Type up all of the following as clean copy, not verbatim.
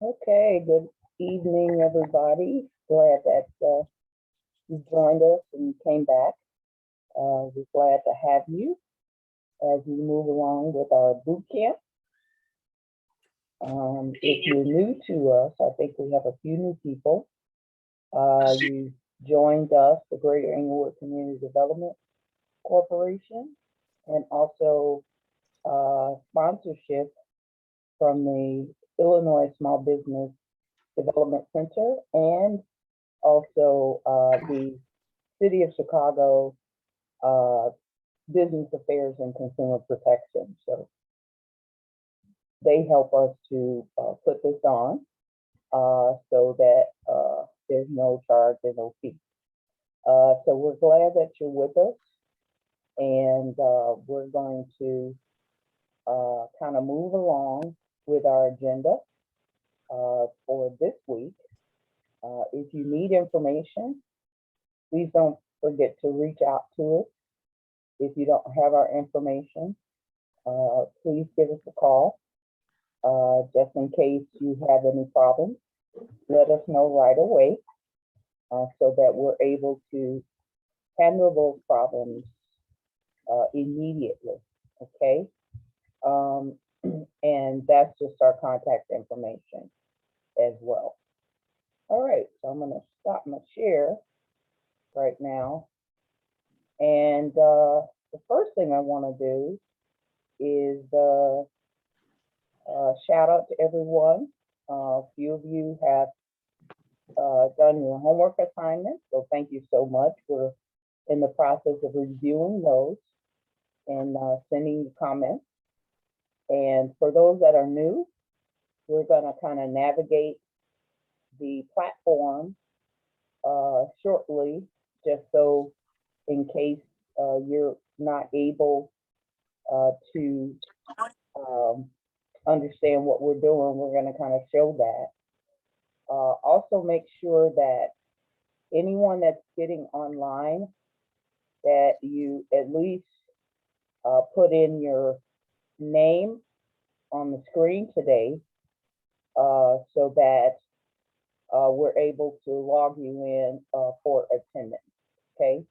Okay, good evening, everybody. Glad that you joined us and came back. We're glad to have you as we move along with our boot camp. If you're new to us, I think we have a few new people. You joined us, the Greater Englewood Community Development Corporation, and also sponsorship from the Illinois Small Business Development Center and also the City of Chicago Business Affairs and Consumer Protection. So they help us to put this on so that there's no charge and no fee. So we're glad that you're with us, and we're going to kind of move along with our agenda for this week. If you need information, please don't forget to reach out to us. If you don't have our information, please give us a call. Just in case you have any problems, let us know right away so that we're able to handle those problems immediately, okay? And that's just our contact information as well. All right, so I'm gonna stop my share right now. And the first thing I wanna do is shout out to everyone. A few of you have done your homework assignments, so thank you so much. We're in the process of reviewing those and sending you comments. And for those that are new, we're gonna kind of navigate the platform shortly, just so in case you're not able to understand what we're doing, we're going to kind of show that. Also make sure that anyone that's getting online, that you at least put in your name on the screen today so that we're able to log you in for attendance, okay?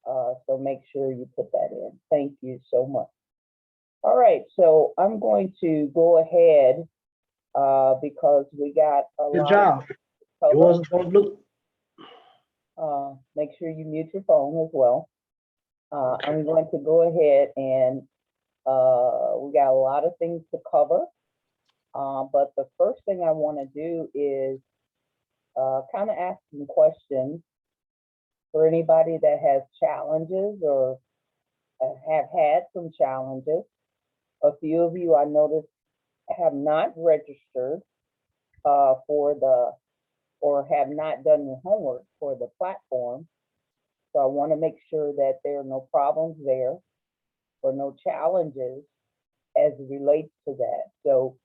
So make sure you put that in. Thank you so much. All right, so I'm going to go ahead because we got a lot. Good job. It wasn't going to look. Make sure you mute your phone as well. I'm going to go ahead and we got a lot of things to cover. But the first thing I want to do is kind of ask some questions for anybody that has challenges or have had some challenges. A few of you I noticed have not registered for the, or have not done your homework for the platform. So I want to make sure that there are no problems there or no challenges as it relates to that. So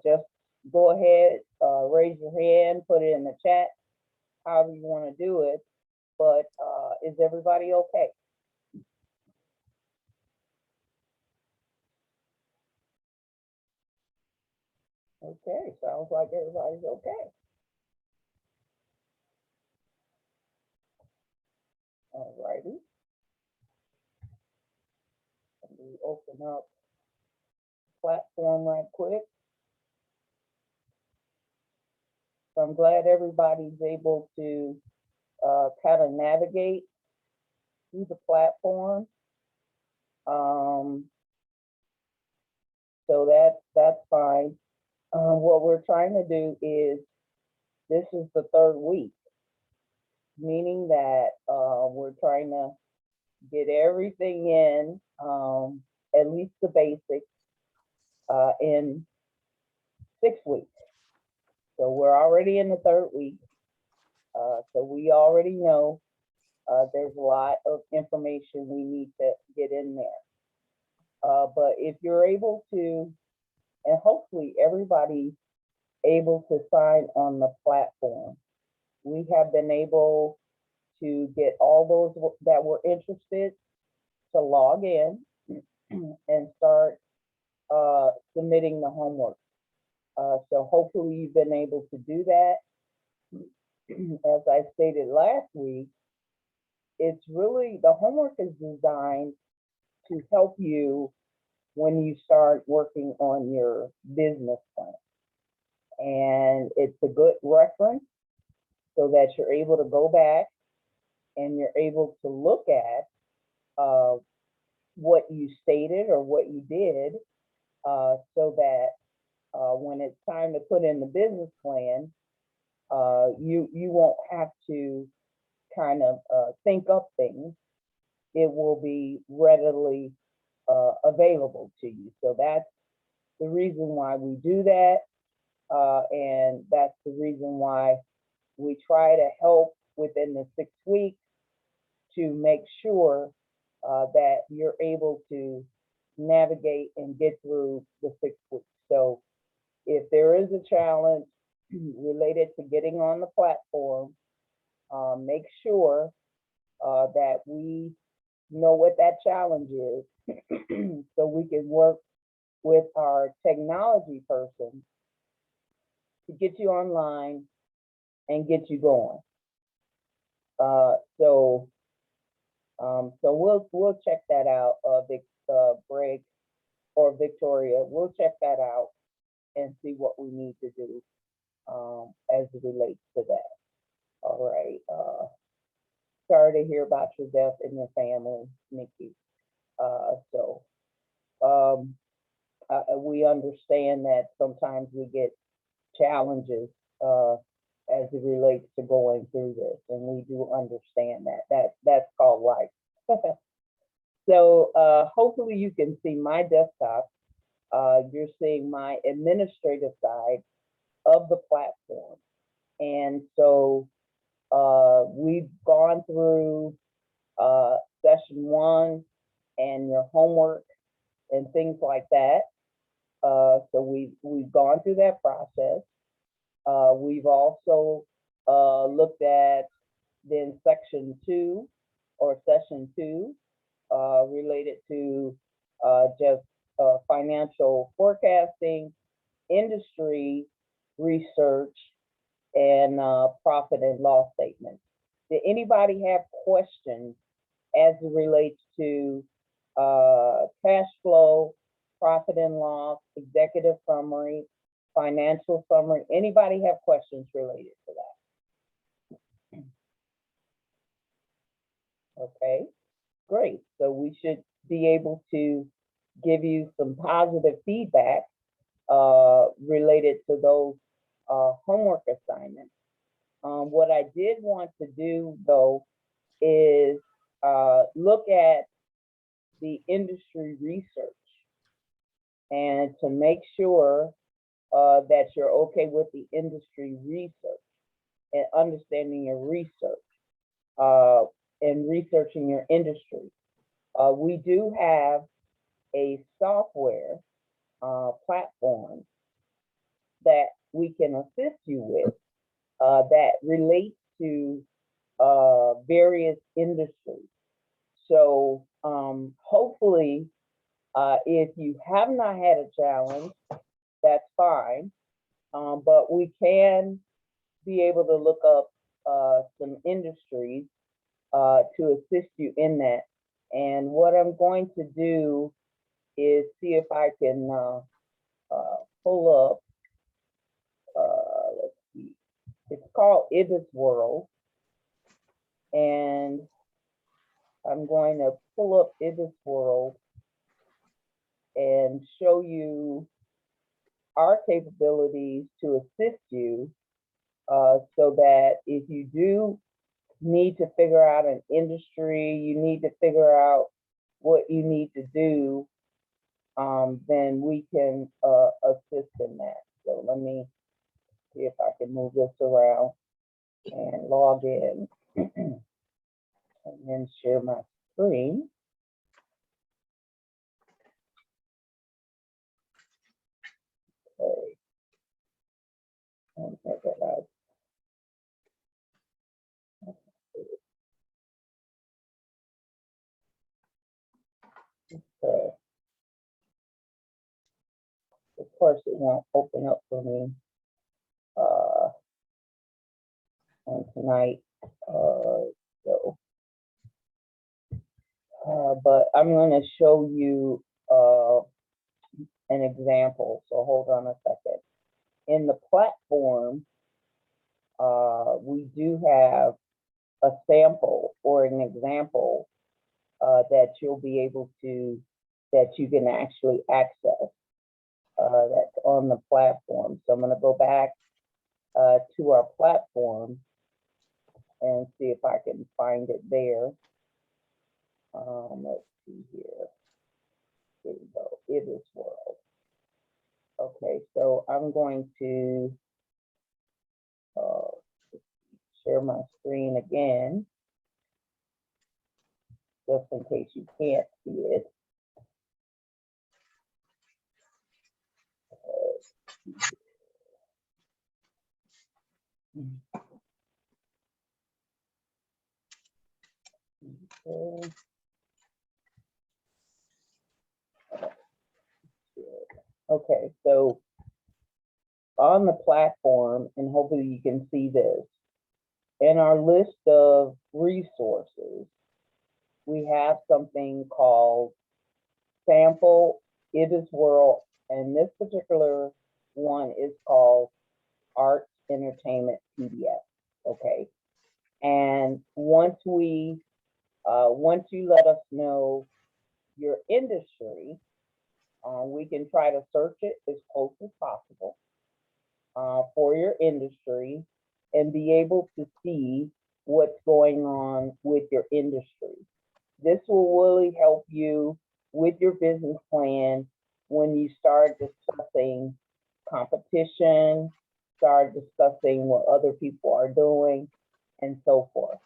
just go ahead, raise your hand, put it in the chat, however you want to do it. But is everybody okay? Okay, sounds like everybody's okay. All righty. Let me open up the platform right quick. So I'm glad everybody's able to kind of navigate through the platform. So that's fine. What we're trying to do is, this is the third week, meaning that we're trying to get everything in, at least the basics, in 6 weeks. So we're already in the third week. So we already know there's a lot of information we need to get in there. But if you're able to, and hopefully everybody's able to sign on the platform, we have been able to get all those that were interested to log in and start submitting the homework. So hopefully you've been able to do that. As I stated last week, it's really, the homework is designed to help you when you start working on your business plan. And it's a good reference so that you're able to go back and you're able to look at what you stated or what you did, so that when it's time to put in the business plan, you won't have to kind of think up things. It will be readily available to you. So that's the reason why we do that. And that's the reason why we try to help within the 6 weeks to make sure that you're able to navigate and get through the 6 weeks. So if there is a challenge related to getting on the platform, make sure that we know what that challenge is so we can work with our technology person to get you online and get you going. So we'll check that out, Greg or Victoria. We'll check that out and see what we need to do as it relates to that. All right. Sorry to hear about your death in your family, Nikki. We understand that sometimes we get challenges as it relates to going through this, and we do understand that. That's called life. So hopefully you can see my desktop. You're seeing my administrative side of the platform. And so we've gone through session 1 and your homework and things like that. So we've gone through that process. We've also looked at then section 2 or session 2 related to just financial forecasting, industry research, and profit and loss statements. Did anybody have questions as it relates to cash flow, profit and loss, executive summary, financial summary? Anybody have questions related to that? Okay, great. So we should be able to give you some positive feedback related to those homework assignments. What I did want to do though is look at the industry research and to make sure that you're okay with the industry research and understanding your research and researching your industry. We do have a software platform that we can assist you with that relates to various industries. So hopefully, if you have not had a challenge, that's fine, but we can be able to look up some industries to assist you in that. And what I'm going to do is see if I can pull up, let's see, it's called Ibis World. And I'm going to pull up Ibis World and show you our capabilities to assist you so that if you do need to figure out an industry, you need to figure out what you need to do, then we can assist in that. So let me see if I can move this around and log in and then share my screen. Okay. And check it out. Okay. Of course, it won't open up for me on tonight. But I'm going to show you an example. So hold on a second. In the platform, we do have a sample or an example that you'll be able to, that you can actually access. That's on the platform. So I'm going to go back to our platform and see if I can find it there. Let's see here. Here we go. It is world. Okay, so I'm going to share my screen again, just in case you can't see it. Okay, so on the platform, and hopefully you can see this, in our list of resources, we have something called Sample, It Is World, and this particular one is called Arts Entertainment PDF, okay? And once you let us know your industry, we can try to search it as close as possible for your industry and be able to see what's going on with your industry. This will really help you with your business plan when you start discussing competition, start discussing what other people are doing, and so forth.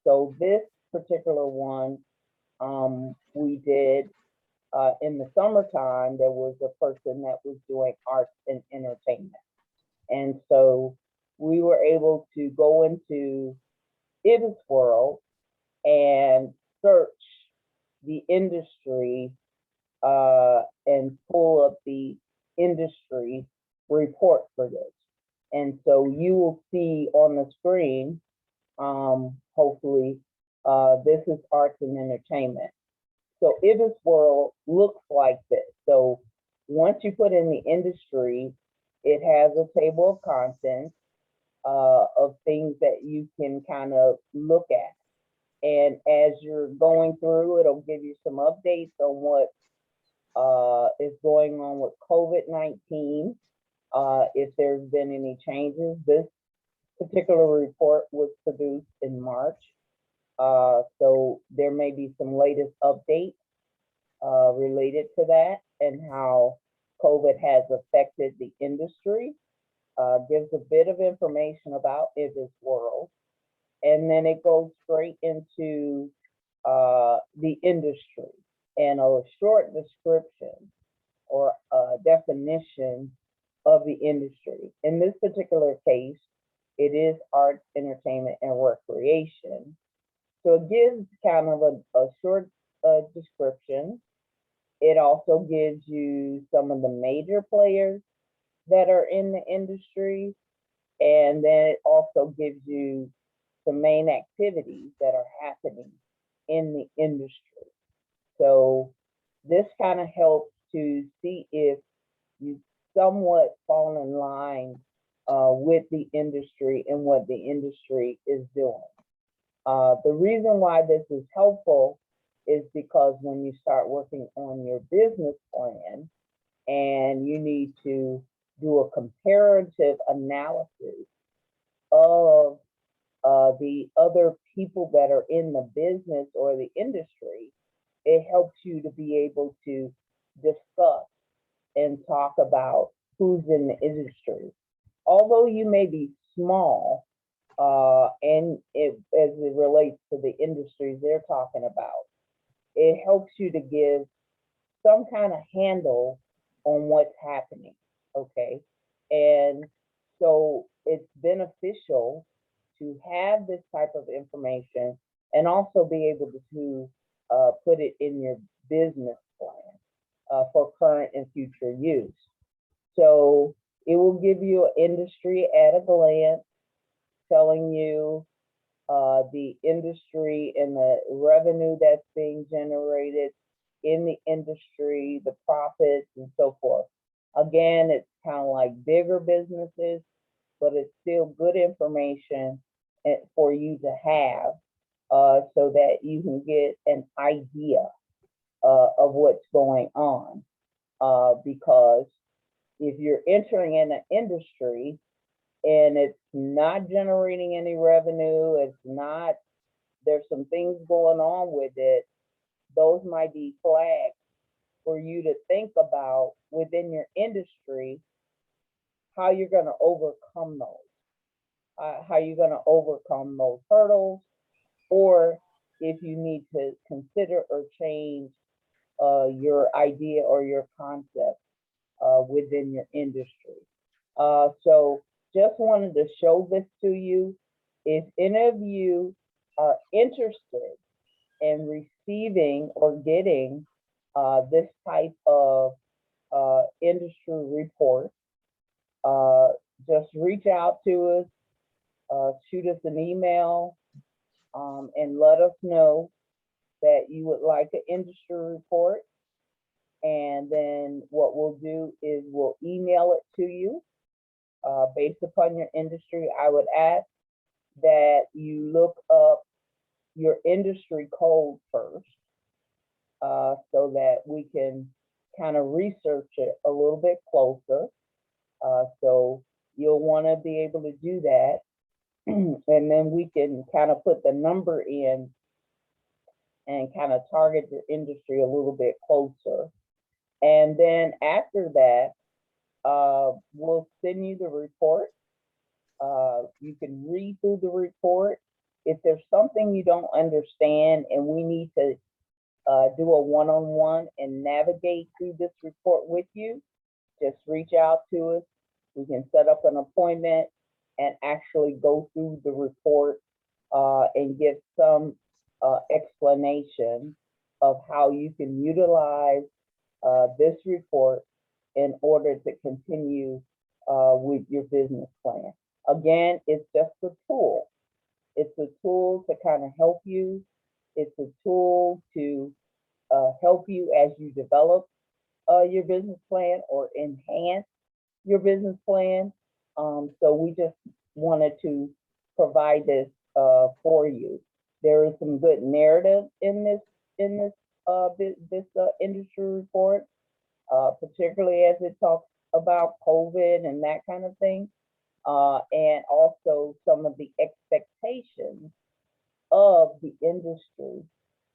So this particular one, we did in the summertime, there was a person that was doing arts and entertainment. And so we were able to go into It Is World and search the industry and pull up the industry report for this. And so you will see on the screen, hopefully, this is arts and entertainment. So It Is World looks like this. So once you put in the industry, it has a table of contents of things that you can kind of look at. And as you're going through, it'll give you some updates on what is going on with COVID-19, if there's been any changes. This particular report was produced in March. So there may be some latest updates related to that and how COVID has affected the industry. Gives a bit of information about It Is World. And then it goes straight into the industry and a short description or a definition of the industry. In this particular case, it is arts, entertainment, and recreation. So it gives kind of a short description. It also gives you some of the major players that are in the industry. And then it also gives you the main activities that are happening in the industry. So this kind of helps to see if you somewhat fall in line with the industry and what the industry is doing. The reason why this is helpful is because when you start working on your business plan and you need to do a comparative analysis of the other people that are in the business or the industry, it helps you to be able to discuss and talk about who's in the industry. Although you may be small, and as it relates to the industries they're talking about, it helps you to give some kind of handle on what's happening, okay? And so it's beneficial to have this type of information and also be able to put it in your business plan. for current and future use. So it will give you an industry at a glance, telling you the industry and the revenue that's being generated in the industry, the profits and so forth. Again, it's kind of like bigger businesses, but it's still good information for you to have so that you can get an idea of what's going on. Because if you're entering in an industry and it's not generating any revenue, it's not, there's some things going on with it, those might be flags for you to think about within your industry, how you're going to overcome those, how you're going to overcome those hurdles, or if you need to consider or change your idea or your concept within your industry. So just wanted to show this to you. If any of you are interested in receiving or getting this type of industry report, just reach out to us, shoot us an email, and let us know that you would like an industry report. And then what we'll do is we'll email it to you based upon your industry. I would ask that you look up your industry code first so that we can kind of research it a little bit closer. So you'll want to be able to do that. And then we can kind of put the number in and kind of target your industry a little bit closer. And then after that, we'll send you the report. You can read through the report. If there's something you don't understand and we need to do a one-on-one and navigate through this report with you, just reach out to us. We can set up an appointment and actually go through the report and give some explanation of how you can utilize this report in order to continue with your business plan. Again, it's just a tool. It's a tool to kind of help you. It's a tool to help you as you develop your business plan or enhance your business plan. So we just wanted to provide this for you. There is some good narrative in this industry report, particularly as it talks about COVID and that kind of thing, and also some of the expectations of the industry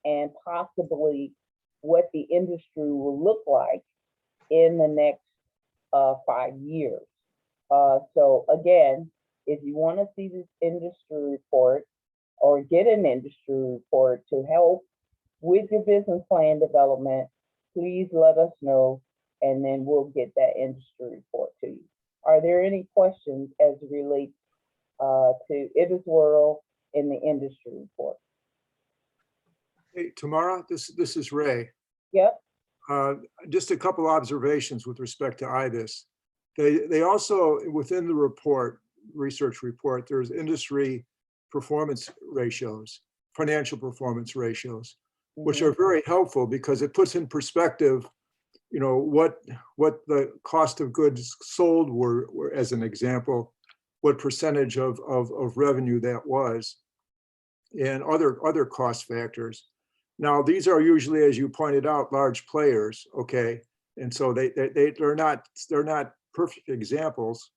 and possibly what the industry will look like in the next 5 years. So again, if you want to see this industry report or get an industry report to help with your business plan development, please let us know, and then we'll get that industry report to you. Are there any questions as it relates to Ibis World in the industry report? Hey, Tamara, this is Ray. Yep. Just a couple observations with respect to IBIS. They also, within the report, research report, there's industry performance ratios, financial performance ratios, which are very helpful because it puts in perspective, you know, what the cost of goods sold were as an example, what percentage of revenue that was, and other cost factors. Now, these are usually, as you pointed out, large players, okay? And so they're not perfect examples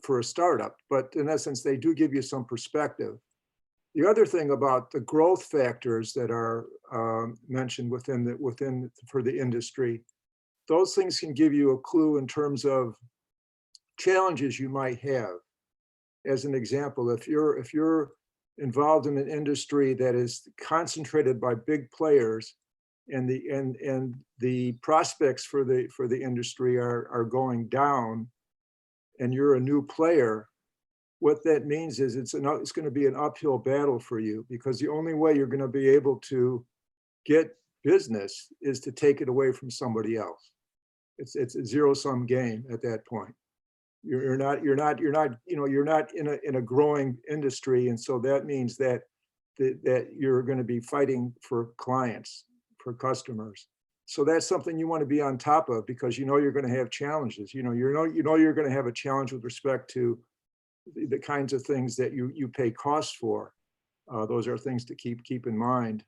for a startup, but in essence, they do give you some perspective. The other thing about the growth factors that are mentioned for the industry, those things can give you a clue in terms of challenges you might have. As an example, if you're involved in an industry that is concentrated by big players, and the prospects for the industry are going down, and you're a new player, what that means is it's going to be an uphill battle for you, because the only way you're going to be able to get business is to take it away from somebody else. It's a zero-sum game at that point. You're not in a growing industry, and so that means that you're going to be fighting for clients, for customers. So that's something you want to be on top of, because you're going to have challenges. You're going to have a challenge with respect to the kinds of things that you pay costs for. Those are things to keep in mind.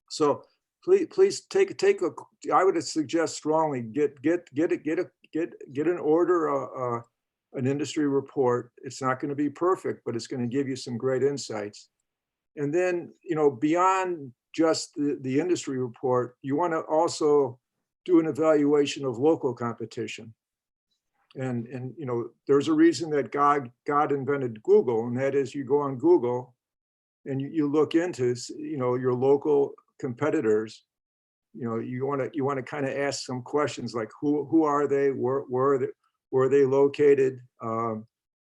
So please take a. I would suggest strongly get an order an industry report. It's not going to be perfect, but it's going to give you some great insights. And then beyond just the industry report, you want to also do an evaluation of local competition. And there's a reason that God invented Google, and that is you go on Google and you look into your local competitors. You want to kind of ask some questions like who are they, where are they located,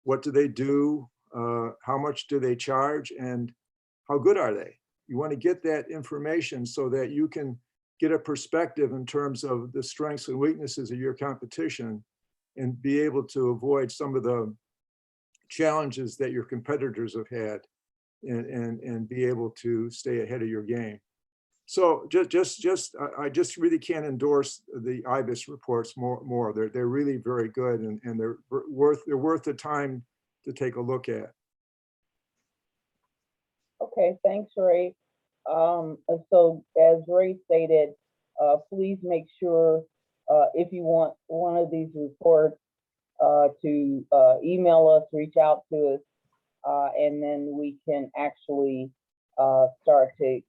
what do they do, how much do they charge, and how good are they? You want to get that information so that you can get a perspective in terms of the strengths and weaknesses of your competition, and be able to avoid some of the challenges that your competitors have had, and be able to stay ahead of your game. So I just really can't endorse the IBIS reports more. They're really very good, and they're worth the time to take a look at. Okay, thanks, Ray. So as Ray stated, please make sure if you want one of these reports to email us, reach out to us, and then we can actually start to,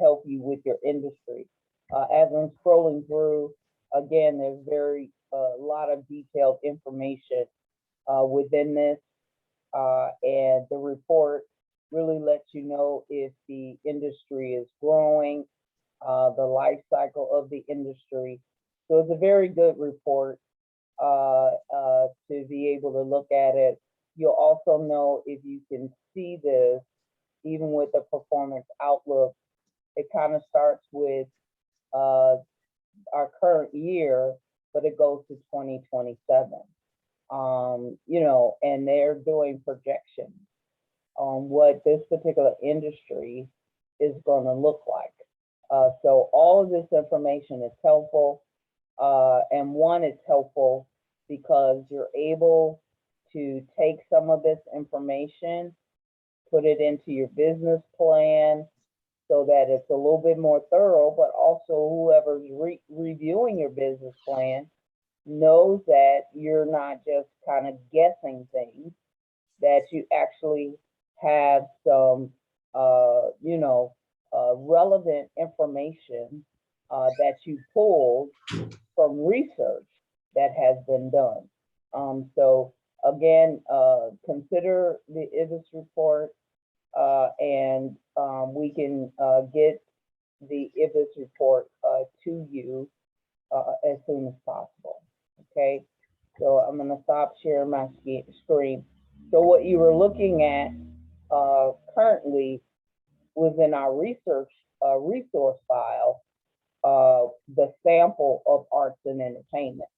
help you with your industry. As I'm scrolling through, again, there's a lot of detailed information within this, and the report really lets you know if the industry is growing, the life cycle of the industry. So it's a very good report to be able to look at it. You'll also know if you can see this, even with the performance outlook. It kind of starts with our current year, but it goes to 2027. And they're doing projections on what this particular industry is going to look like. So all of this information is helpful. And one, it's helpful because you're able to take some of this information, put it into your business plan so that it's a little bit more thorough, but also whoever's reviewing your business plan knows that you're not just kind of guessing things, that you actually have some, relevant information that you pulled from research that has been done. So again, consider the IBIS report, and we can get the IBIS report to you as soon as possible. Okay, so I'm going to stop sharing my screen. So what you were looking at currently within our research resource file, the sample of arts and entertainment.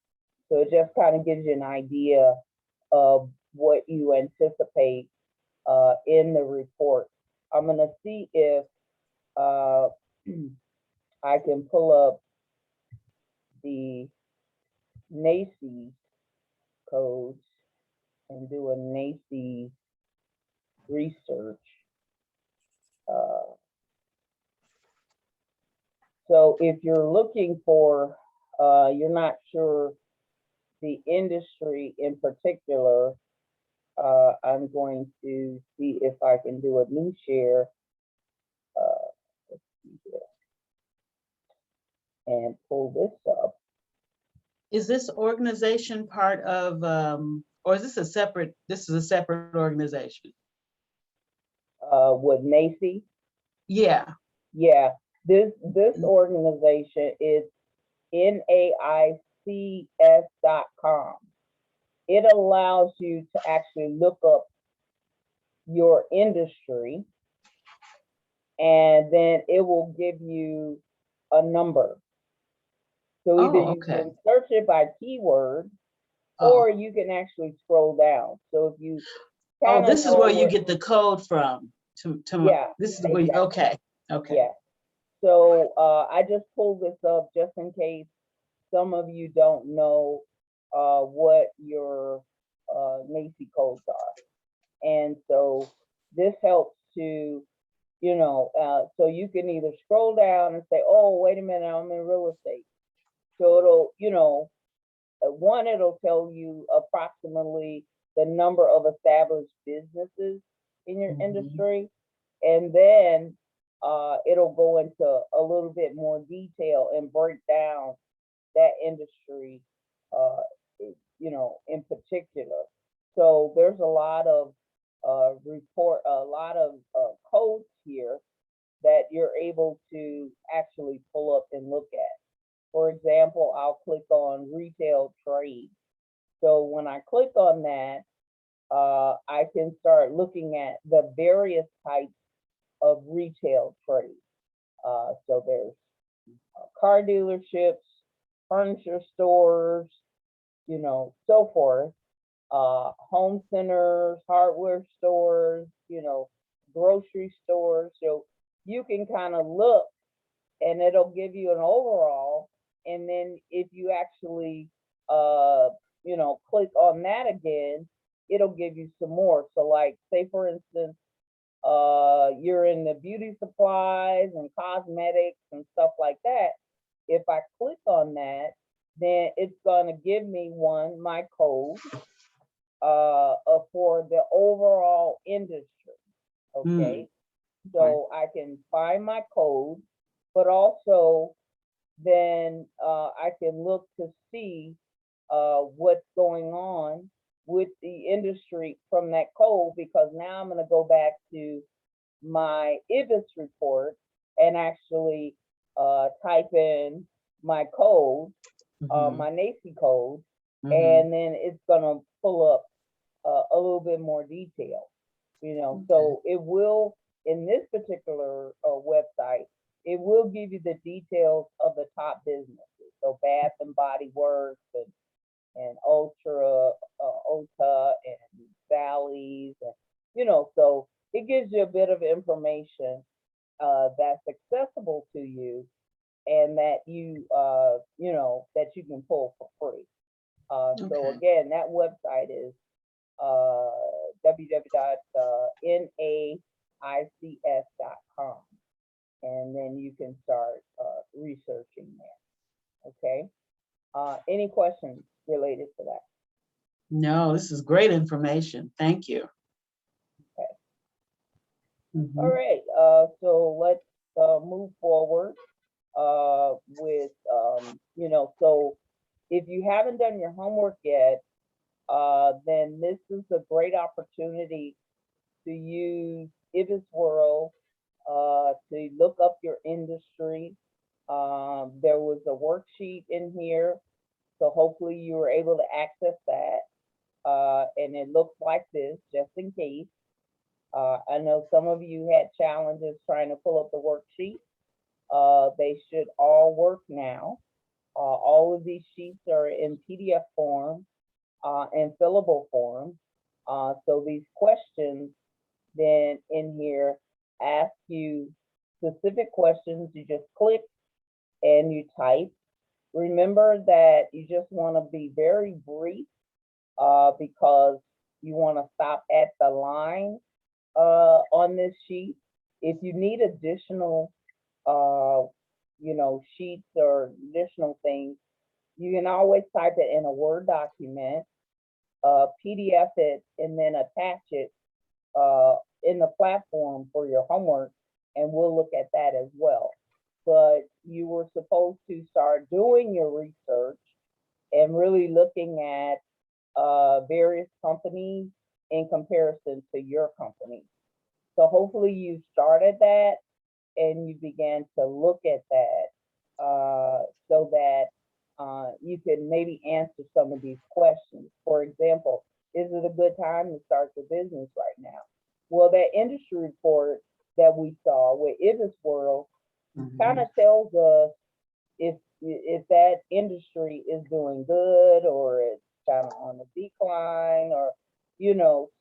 So it just kind of gives you an idea of what you anticipate in the report. I'm going to see if I can pull up the NAICS codes and do a NAICS research. So if you're looking for, you're not sure the industry in particular, I'm going to see if I can do a new share. Let's see here. And pull this up. Is this organization part of, or is this a separate, this is a separate organization? With NAICS? Yeah. Yeah, this organization is NAICS.com. It allows you to actually look up your industry, and then it will give you a number. So either Oh, you okay. can search it by keyword, Oh, or you can actually scroll down. So if you oh, kind of this is know where you what, get the code from yeah, this is where you, exactly, okay, okay. yeah. So I just pulled this up just in case some of you don't know what your NAICS codes are. And so this helps to, you know, so you can either scroll down and say, oh, wait a minute, I'm in real estate. So it'll, you know, one, it'll tell you approximately the number of established businesses in your Mhm. industry. And then it'll go into a little bit more detail and break down that industry, uh, you know, in particular. So there's a lot of codes here that you're able to actually pull up and look at. For example, I'll click on retail trade. So when I click on that, I can start looking at the various types of retail trade. So there's car dealerships, furniture stores, you know, so forth, home centers, hardware stores, you know, grocery stores. So you can kind of look and it'll give you an overall. And then if you actually, you know, click on that again, it'll give you some more. So like, say for instance, you're in the beauty supplies and cosmetics and stuff like that. If I click on that, then it's gonna give me my code for the overall industry, okay? So I can find my code, but also then I can look to see what's going on with the industry from that code, because now I'm gonna go back to my IBIS report and actually type in my code, Mhm. my NAICS code, Mhm. and then it's gonna pull up a little bit more detail, you know. Okay. So it will, in this particular website, it will give you the details of the top businesses. So Bath and Body Works and Ulta and Sally's, and you know, so it gives you a bit of information that's accessible to you and that you know, that you can pull for free. So Okay. again, that website is www.naics.com, and then you can start researching there. Okay. Any questions related to that? No, this is great information. Thank you. Okay. Mhm. All right. So let's move forward with you know. So if you haven't done your homework yet, then this is a great opportunity to use IBIS World to look up your industry. There was a worksheet in here, so hopefully you were able to access that. And it looks like this, just in case. I know some of you had challenges trying to pull up the worksheet. They should all work now. All of these sheets are in PDF form and fillable form. So these questions then in here ask you specific questions. You just click and you type. Remember that you just want to be very brief because you want to stop at the line on this sheet. If you need additional, you know, sheets or additional things, you can always type it in a Word document, PDF it, and then attach it in the platform for your homework, and we'll look at that as well. But you were supposed to start doing your research and really looking at various companies in comparison to your company. So hopefully you started that and you began to look at that so that you can maybe answer some of these questions. For example, is it a good time to start your business right now? Well, that industry report that we saw with IBIS World kind of tells us if that industry is doing good or it's kind of on the decline, or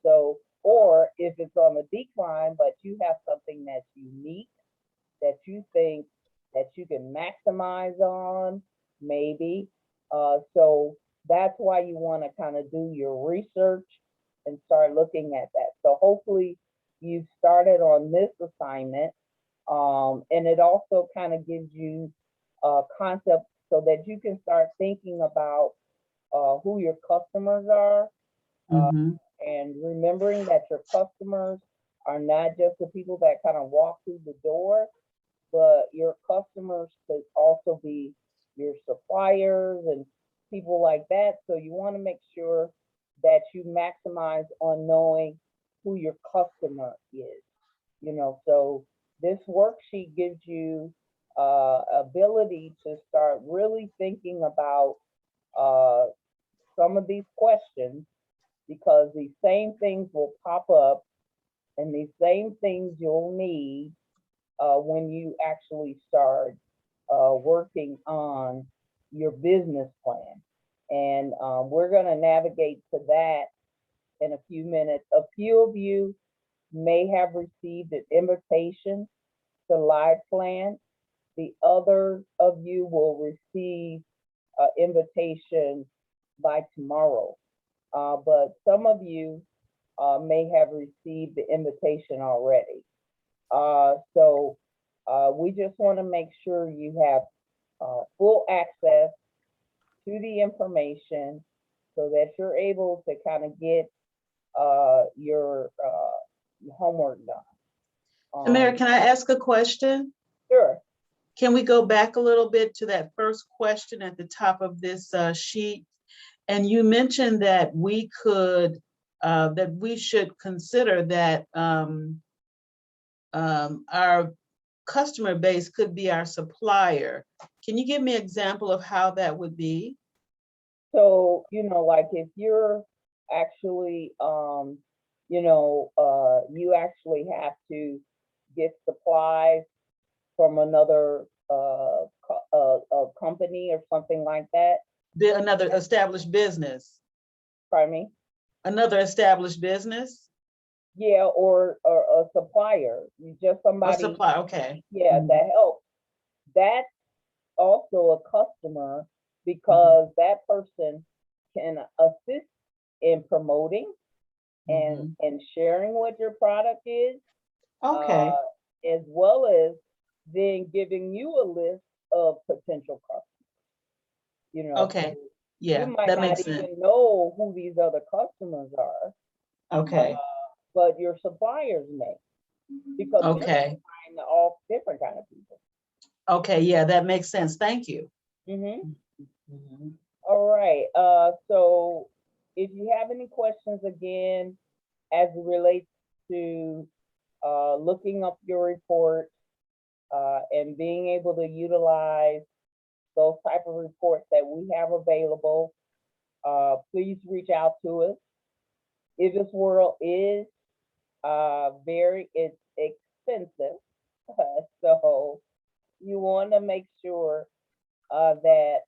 so, or if it's on the decline but you have something that's unique that you think that you can maximize on, maybe. So that's why you want to kind of do your research and start looking at that. So hopefully you started on this assignment, and it also kind of gives you a concept so that you can start thinking about who your customers are, Mhm. and remembering that your customers are not just the people that kind of walk through the door, but your customers could also be your suppliers and people like that. So you want to make sure that you maximize on knowing who your customer is. So this worksheet gives you ability to start really thinking about uh, some of these questions, because these same things will pop up and these same things you'll need when you actually start working on your business plan. And we're going to navigate to that in a few minutes. A few of you may have received an invitation to Liveplan. The others of you will receive an invitation by tomorrow. But some of you may have received the invitation already. So we just want to make sure you have full access to the information so that you're able to kind of get your homework done. Tamara, can I ask a question? Sure. Can we go back a little bit to that first question at the top of this sheet? And you mentioned that we should consider that our customer base could be our supplier. Can you give me an example of how that would be? So, like if you're actually, you actually have to get supplies from another company or something like that. Another established business. Pardon me? Another established business? Yeah, or a supplier, just A somebody. supplier, okay. Yeah, that helps. That's also a customer, because that person can assist in promoting and sharing what your product is. Okay. As well as then giving you a list of potential customers. Okay. Yeah, you might that not makes sense. even know who these other customers are, Okay. but your suppliers may, because they're Okay. supplying to all different kind of people. Okay, yeah, that makes sense. Thank you. All right. So if you have any questions, again, as it relates to looking up your report and being able to utilize those type of reports that we have available, please reach out to us. If this world is it's expensive, so you want to make sure that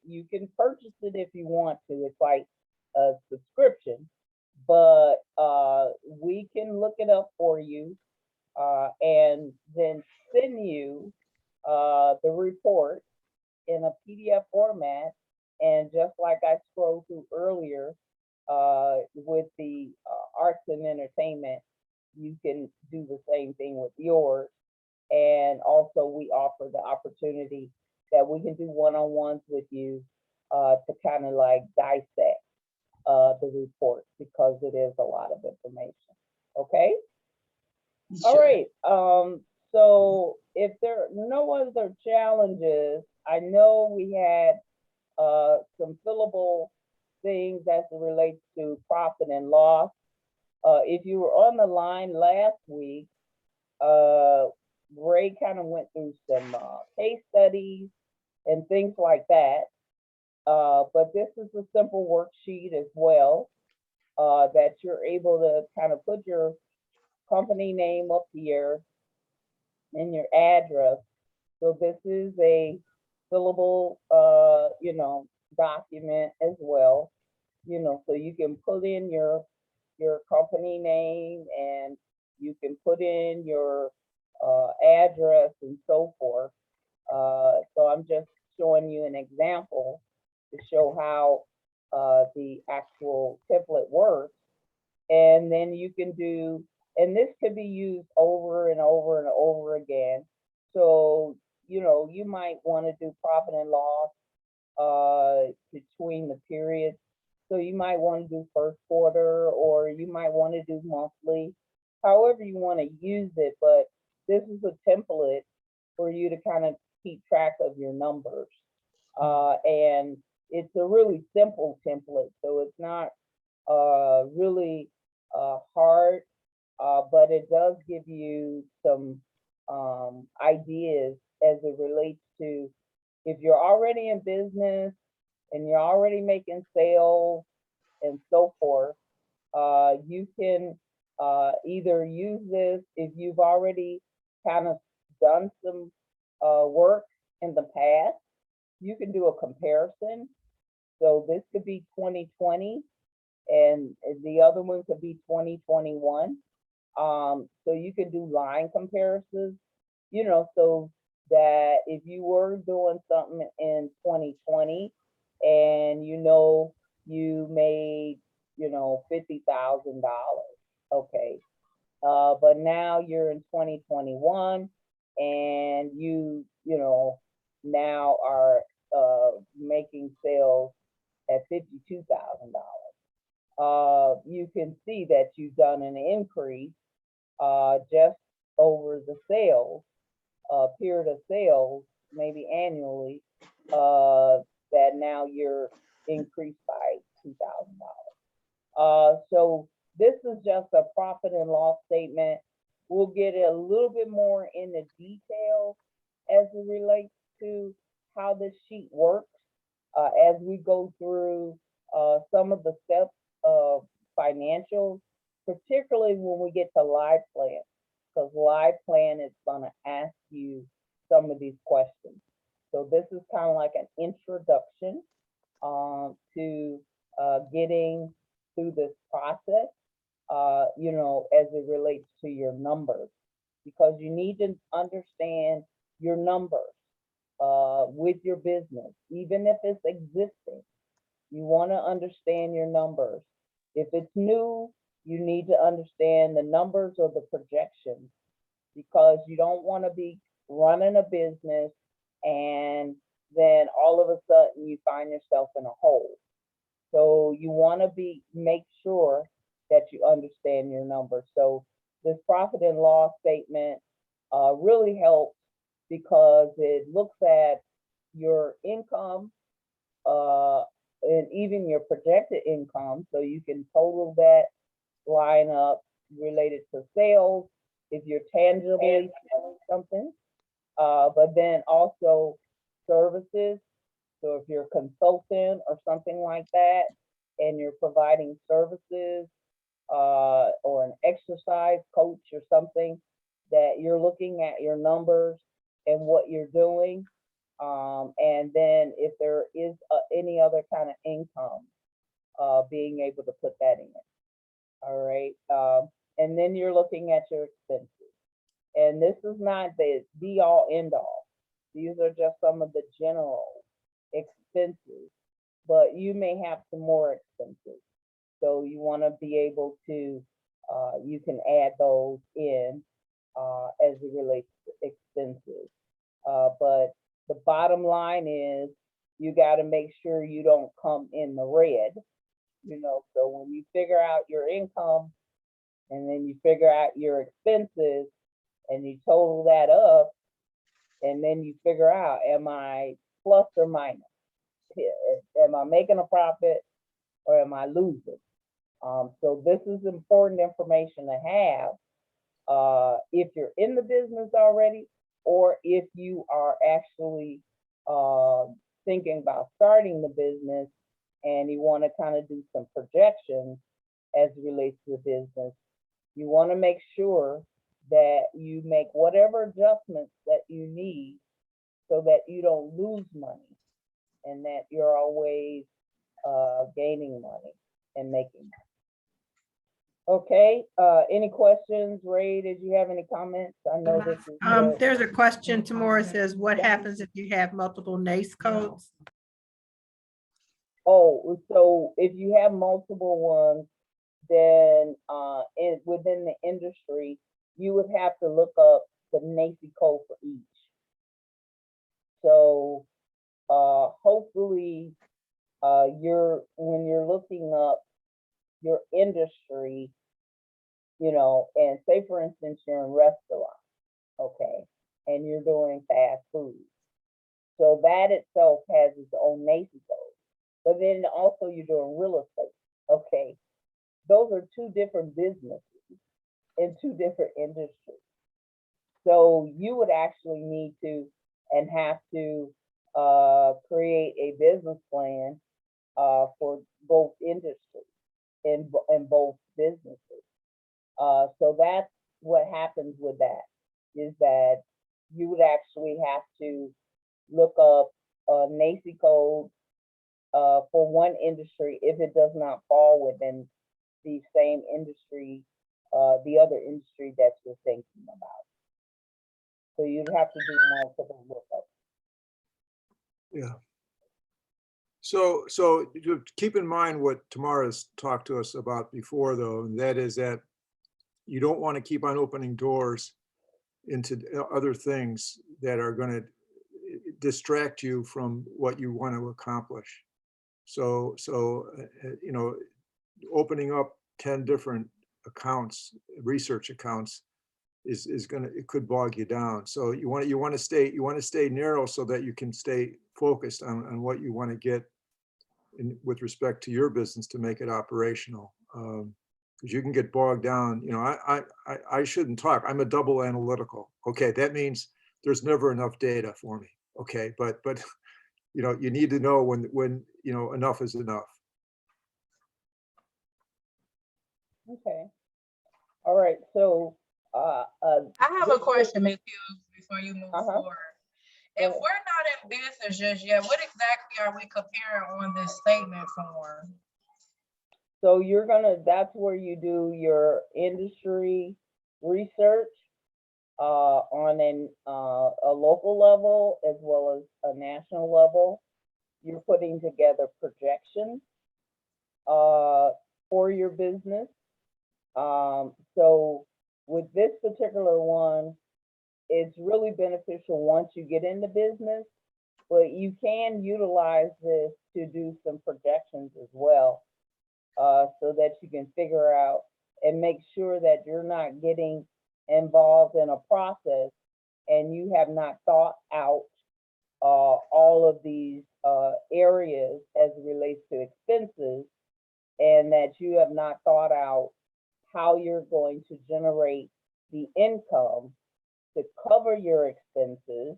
you can purchase it if you want to. It's like a subscription, but we can look it up for you and then send you the report in a PDF format. And just like I scrolled through earlier with the arts and entertainment, you can do the same thing with yours. And also we offer the opportunity that we can do one-on-ones with you to kind of like dissect the report, because it is a lot of information. Okay. All Sure. right. So if there are no other challenges, I know we had some fillable things as it relates to profit and loss. If you were on the line last week, Ray kind of went through some case studies and things like that. But this is a simple worksheet as well that you're able to kind of put your company name up here and your address. So this is a fillable, document as well, so you can put in your company name, and you can put in your address and so forth. So I'm just showing you an example to show how the actual template works. And then you can do, and this could be used over and over and over again. So, you might want to do profit and loss between the periods. So you might want to do first quarter, or you might want to do monthly, however you want to use it. But this is a template for you to kind of keep track of your numbers. And it's a really simple template, so it's not really hard, but it does give you some ideas as it relates to if you're already in business and you're already making sales and so forth. You can either use this if you've already kind of done some work in the past. You can do a comparison. So this could be 2020 and the other one could be 2021. So you can do line comparisons, so that if you were doing something in 2020 and you made, $50,000, okay. But now you're in 2021 and you now are making sales at $52,000. You can see that you've done an increase just over the sales, period of sales, maybe annually, that now you're increased by $2,000. So this is just a profit and loss statement. We'll get a little bit more in the detail as it relates to how this sheet works as we go through some of the steps of financials, particularly when we get to Liveplan, because Liveplan is going to ask you some of these questions. So this is kind of like an introduction to getting through this process, as it relates to your numbers, because you need to understand your numbers with your business, even if it's existing. You want to understand your numbers. If it's new, you need to understand the numbers or the projections, because you don't want to be running a business and then all of a sudden you find yourself in a hole. So you want to make sure that you understand your numbers. So this profit and loss statement really helps, because it looks at your income and even your projected income, so you can total that line up related to sales if you're tangibly selling something, but then also services. So if you're a consultant or something like that, and you're providing services or an exercise coach or something, that you're looking at your numbers and what you're doing. And then if there is any other kind of income, being able to put that in. All right. And then you're looking at your expenses. And this is not the be all end all. These are just some of the general expenses, but you may have some more expenses. So you want to be able to, you can add those in as it relates to expenses. But the bottom line is you got to make sure you don't come in the red, so when you figure out your income and then you figure out your expenses and you total that up, and then you figure out, am I plus or minus? Am I making a profit or am I losing? So this is important information to have if you're in the business already, or if you are actually thinking about starting the business and you want to kind of do some projections as it relates to the business. You want to make sure that you make whatever adjustments that you need so that you don't lose money and that you're always gaining money and making money. Okay, any questions? Ray, did you have any comments? I know this is. There's a question tomorrow. It says, what happens if you have multiple NAICS codes? Oh, so if you have multiple ones, then within the industry, you would have to look up the NAICS code for each. So hopefully when you're looking up your industry, you know, and say for instance, you're in restaurant, okay, and you're doing fast food. So that itself has its own NAICS code. But then also you're doing real estate, okay. Those are two different businesses in two different industries. So you would actually need to and have to create a business plan for both industries in both businesses. So that's what happens with that, is that you would actually have to look up a NAICS code for one industry if it does not fall within the same industry, the other industry that you're thinking about. So you'd have to do multiple lookups. Yeah. So you keep in mind what Tamara's talked to us about before, though, and that is that you don't want to keep on opening doors into other things that are going to distract you from what you want to accomplish. So you know, opening up 10 different accounts, research accounts, is gonna, it could bog you down. So you want to stay narrow so that you can stay focused on what you want to get with respect to your business to make it operational. Because you can get bogged down. You know, I shouldn't talk. I'm a double analytical. Okay, that means there's never enough data for me. Okay, but you know, you need to know when you know enough is enough. Okay. All right. So I have a question, Ms. Hughes, before you move forward. If Yeah. we're not in business just yet, what exactly are we comparing on this statement for? So that's where you do your industry research on a local level as well as a national level. You're putting together projections for your business. So with this particular one, it's really beneficial once you get into business, but you can utilize this to do some projections as well, so that you can figure out and make sure that you're not getting involved in a process and you have not thought out all of these areas as it relates to expenses, and that you have not thought out how you're going to generate the income to cover your expenses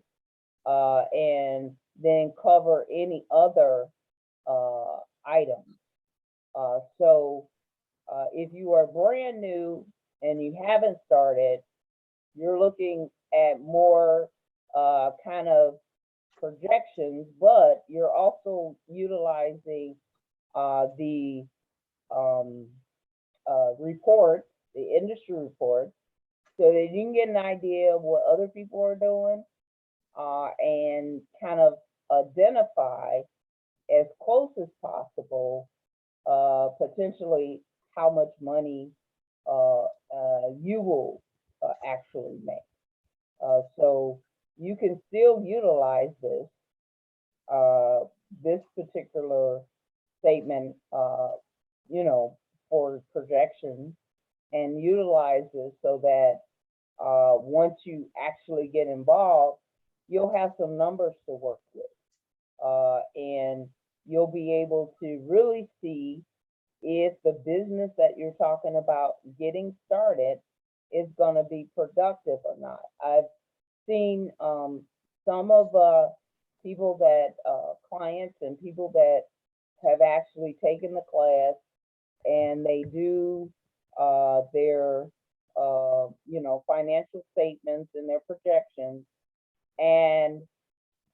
and then cover any other items. So if you are brand new and you haven't started, you're looking at more kind of projections, but you're also utilizing the report, the industry report, so that you can get an idea of what other people are doing and kind of identify as close as possible potentially how much money you will actually make. So you can still utilize this particular statement, you know, for projections, and utilize this so that once you actually get involved, you'll have some numbers to work with, and you'll be able to really see if the business that you're talking about getting started is going to be productive or not. I've seen some of people that clients and people that have actually taken the class, and they do their you know, financial statements and their projections, and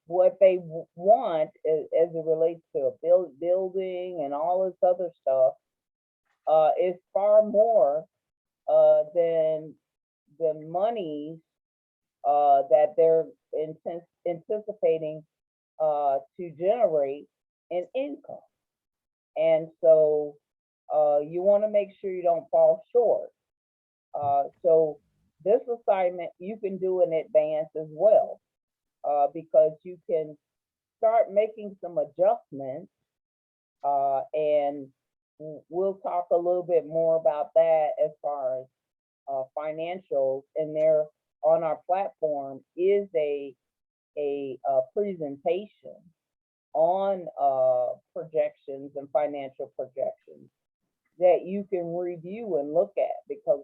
what they want as it relates to a building and all this other stuff is far more than the money that they're anticipating to generate in income. And so you want to make sure you don't fall short. So this assignment you can do in advance as well, because you can start making some adjustments, and we'll talk a little bit more about that as far as financials. And there on our platform is a presentation on projections and financial projections that you can review and look at, because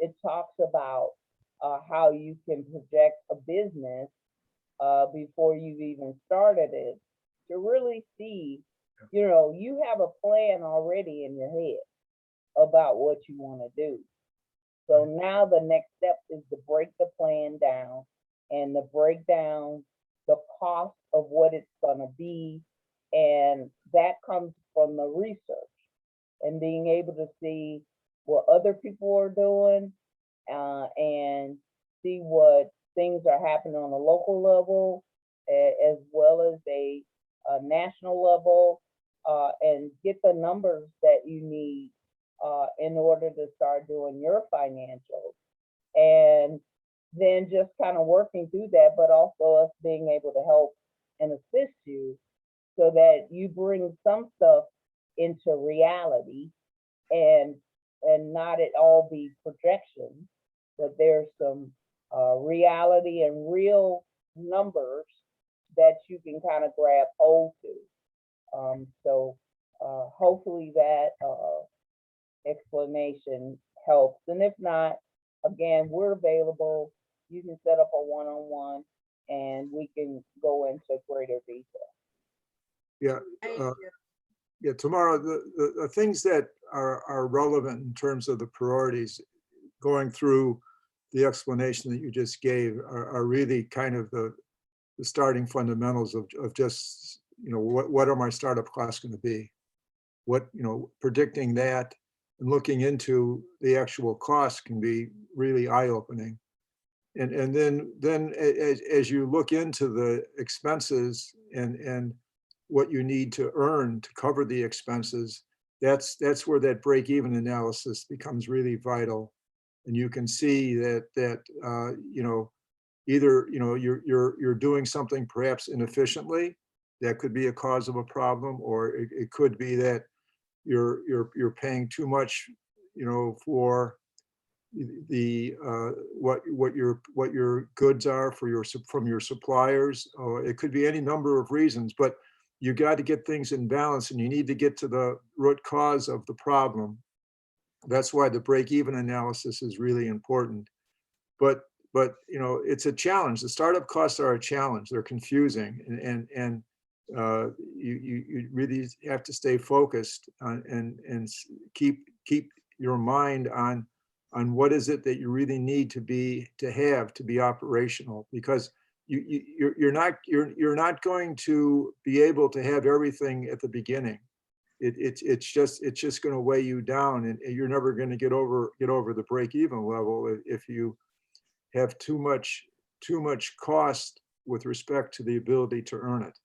it talks about how you can project a business before you've even started it, to really see, you know, you have a plan already in your head about what you want to do. So now the next step is to break the plan down and to break down the cost of what it's going to be. And that comes from the research and being able to see what other people are doing, and see what things are happening on a local level as well as a national level, and get the numbers that you need in order to start doing your financials. And then just kind of working through that, but also us being able to help and assist you so that you bring some stuff into reality, and not it all be projections, but there's some reality and real numbers that you can kind of grab hold to. So hopefully that explanation helps. And if not, again, we're available. You can set up a one-on-one and we can go into greater detail. Yeah. Yeah, tomorrow, the things that are relevant in terms of the priorities, going through the explanation that you just gave, are really kind of the starting fundamentals of just, you know, what are my startup costs going to be? What, you know, predicting that and looking into the actual costs can be really eye-opening. And then as you look into the expenses and what you need to earn to cover the expenses, that's where that break-even analysis becomes really vital. And you can see that you know, either, you know, you're doing something perhaps inefficiently, that could be a cause of a problem, or it could be that you're paying too much, you know, for the what your goods are from your suppliers, or it could be any number of reasons. But you got to get things in balance, and you need to get to the root cause of the problem. That's why the break-even analysis is really important. But you know, it's a challenge. The startup costs are a challenge. They're confusing, and you really have to stay focused on, and keep your mind on what is it that you really need to be operational, because you're not going to be able to have everything at the beginning. It's just going to weigh you down, and you're never going to get over the break-even level if you have too much cost with respect to the ability to earn it.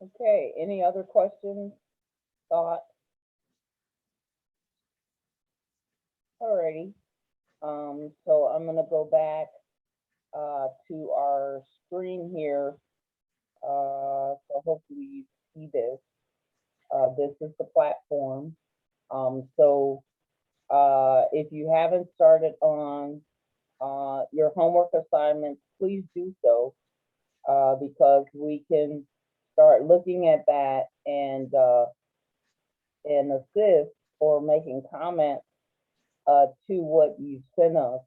Okay, any other questions, thoughts? Alrighty, so I'm gonna go back to our screen here. So hopefully you see this. This is the platform. So if you haven't started on your homework assignments, please do so, because we can start looking at that and assist or making comments to what you sent us,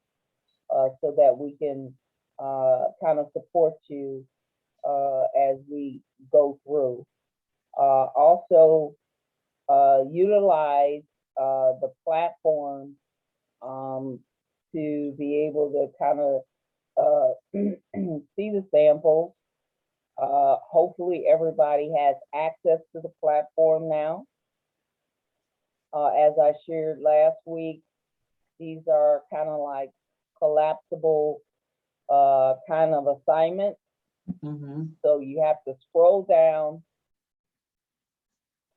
so that we can kind of support you as we go through. Also, utilize the platform to be able to kind of see the samples. Hopefully everybody has access to the platform now. As I shared last week, these are kind of like collapsible kind of assignments. Mhm. So you have to scroll down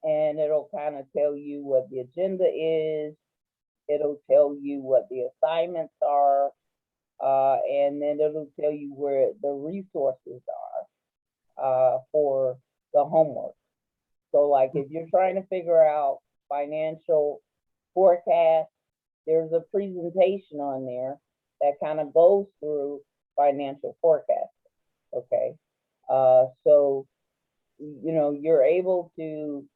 and it'll kind of tell you what the agenda is. It'll tell you what the assignments are. And then it'll tell you where the resources are for the homework. So like if you're trying to figure out financial forecast, there's a presentation on there that kind of goes through financial forecast. Okay. So, you know, you're able to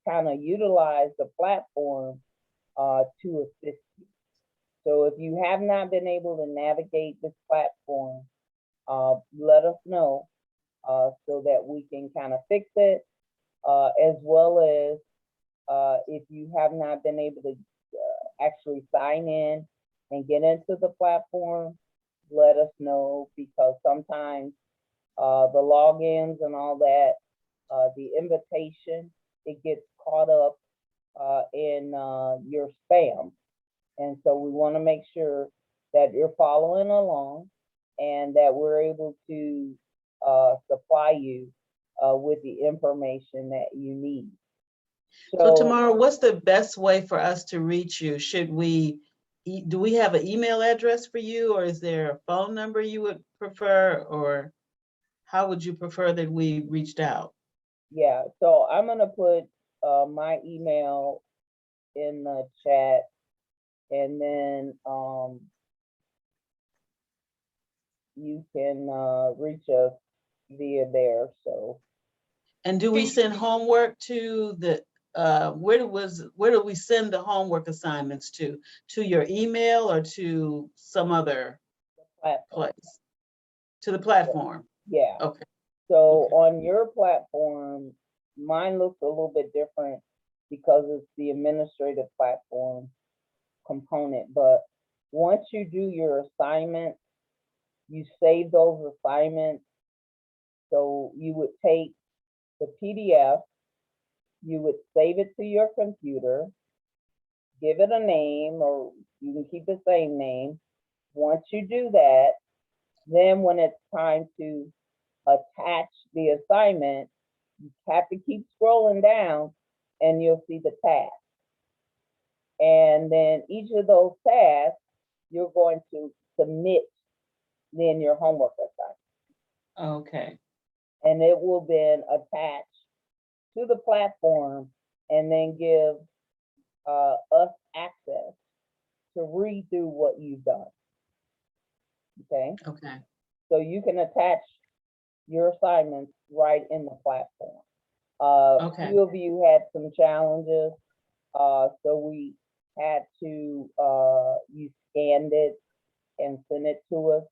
kind of utilize the platform to assist you. So if you have not been able to navigate this platform, let us know so that we can kind of fix it, as well as if you have not been able to actually sign in and get into the platform, let us know, because sometimes the logins and all that, the invitation, it gets caught up in your spam. And so we want to make sure that you're following along and that we're able to supply you with the information that you need. So tomorrow, what's the best way for us to reach you? Should we, do we have an email address for you, or is there a phone number you would prefer, or how would you prefer that we reached out? Yeah, so I'm gonna put my email in the chat, and then you can reach us via there. So And do we send homework to the, where do we send the homework assignments to? To your email or to some other platform. place? To the platform? Yeah. Okay. So Okay. on your platform, mine looks a little bit different because it's the administrative platform component. But once you do your assignment, you save those assignments. So you would take the PDF, you would save it to your computer, give it a name, or you can keep the same name. Once you do that, then when it's time to attach the assignment, you have to keep scrolling down and you'll see the task. And then each of those tasks, you're going to submit then your homework assignment. Okay. And it will then attach to the platform and then give us access to read through what you've done. Okay. Okay. So you can attach your assignments right in the platform. Okay. Few of you had some challenges, so we had to, you scanned it and sent it to us,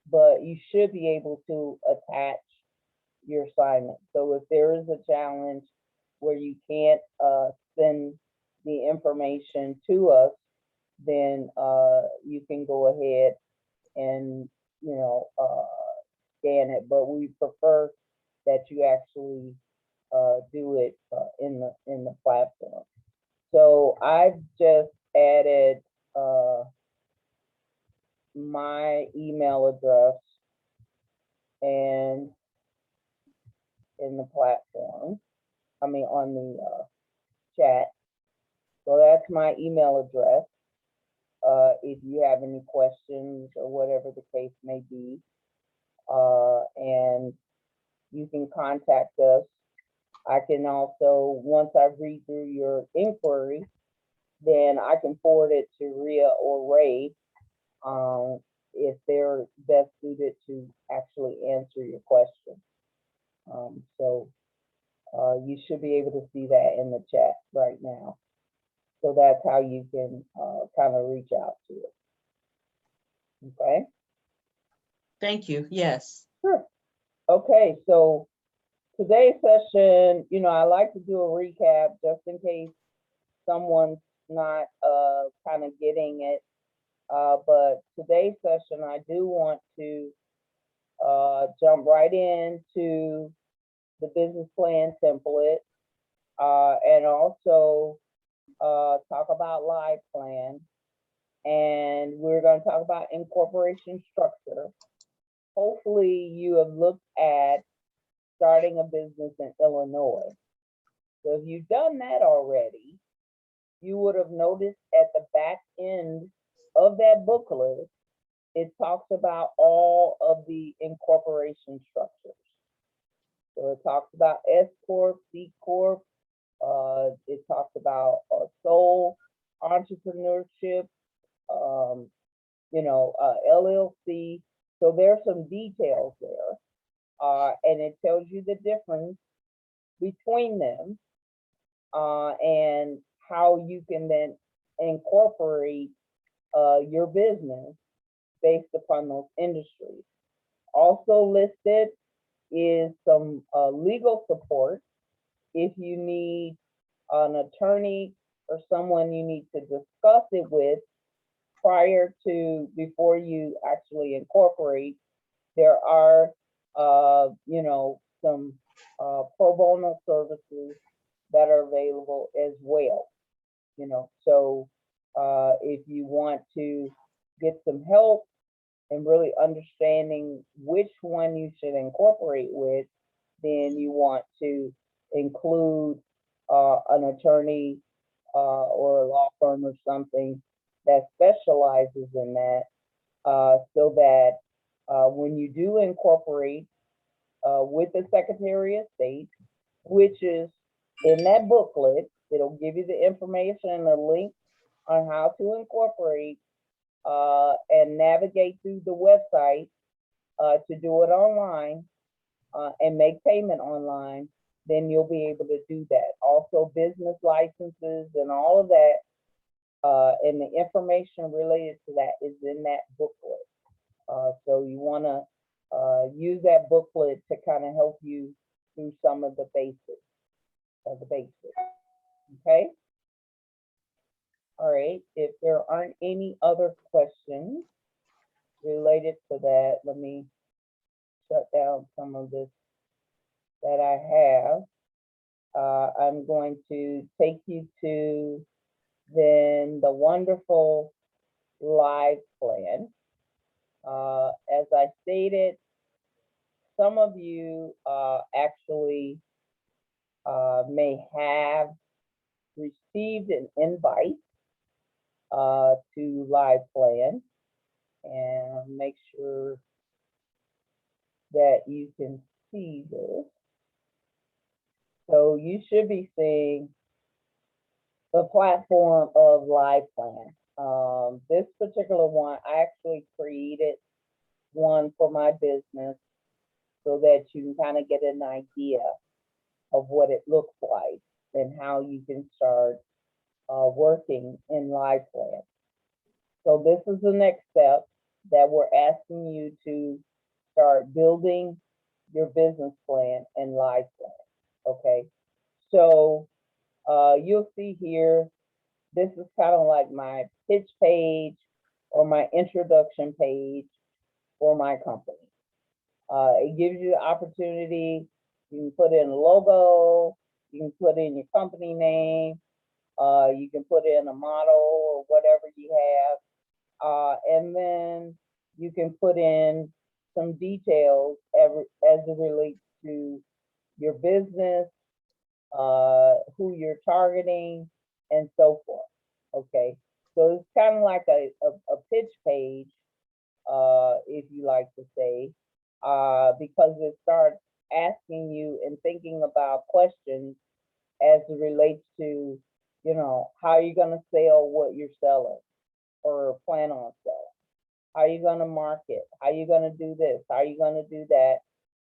but you should be able to attach your assignment. So if there is a challenge where you can't send the information to us, then you can go ahead and, you know, scan it, but we prefer that you actually do it in the platform. So I've just added my email address and in the platform, I mean on the chat. So that's my email address. If you have any questions or whatever the case may be, and you can contact us. I can also, once I read through your inquiry, then I can forward it to Rhea or Ray if they're best suited to actually answer your question. So you should be able to see that in the chat right now. So that's how you can kind of reach out to it. Okay. Thank you. Yes. Sure. Okay, so today's session, you know, I like to do a recap just in case someone's not kind of getting it. But today's session, I do want to jump right into the business plan template, and also talk about Liveplan. And we're going to talk about incorporation structure. Hopefully you have looked at starting a business in Illinois. So if you've done that already, you would have noticed at the back end of that booklet, it talks about all of the incorporation structures. So it talks about S Corp, C Corp, it talks about sole entrepreneurship, LLC. So there's some details there, and it tells you the difference between them, and how you can then incorporate your business based upon those industries. Also listed is some legal support if you need an attorney or someone you need to discuss it with before you actually incorporate. There are some pro bono services that are available as well. So if you want to get some help and really understanding which one you should incorporate with, then you want to include an attorney or a law firm or something that specializes in that, so that when you do incorporate with the Secretary of State, which is in that booklet, it'll give you the information and the link on how to incorporate and navigate through the website to do it online and make payment online, then you'll be able to do that. Also business licenses and all of that, and the information related to that is in that booklet. So you wanna use that booklet to kind of help you through some of the basics. Okay. All right, if there aren't any other questions related to that, let me shut down some of this that I have. I'm going to take you to then the wonderful Liveplan. As I stated, some of you actually may have received an invite to Liveplan, and make sure that you can see this. So you should be seeing the platform of Liveplan. This particular one, I actually created one for my business so that you can kind of get an idea of what it looks like and how you can start working in Liveplan. So this is the next step that we're asking you to start building your business plan in Liveplan. Okay, so you'll see here, this is kind of like my pitch page or my introduction page for my company. It gives you the opportunity, you can put in a logo, you can put in your company name, you can put in a model or whatever you have, and then you can put in some details as it relates to your business, who you're targeting, and so forth. Okay, so it's kind of like a pitch page, if you like to say, because it starts asking you and thinking about questions as it relates to, how you're going to sell what you're selling or plan on selling. How are you going to market? How are you going to do this? How are you going to do that?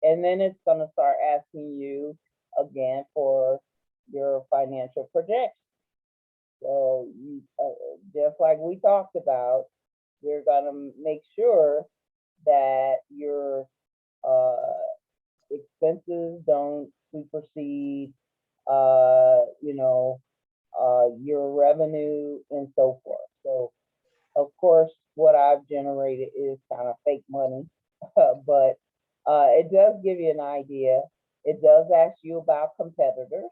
And then it's going to start asking you again for your financial projection. So just like we talked about, you're going to make sure that your expenses don't supersede, your revenue and so forth. So of course, what I've generated is kind of fake money, but It does give you an idea. It does ask you about competitors.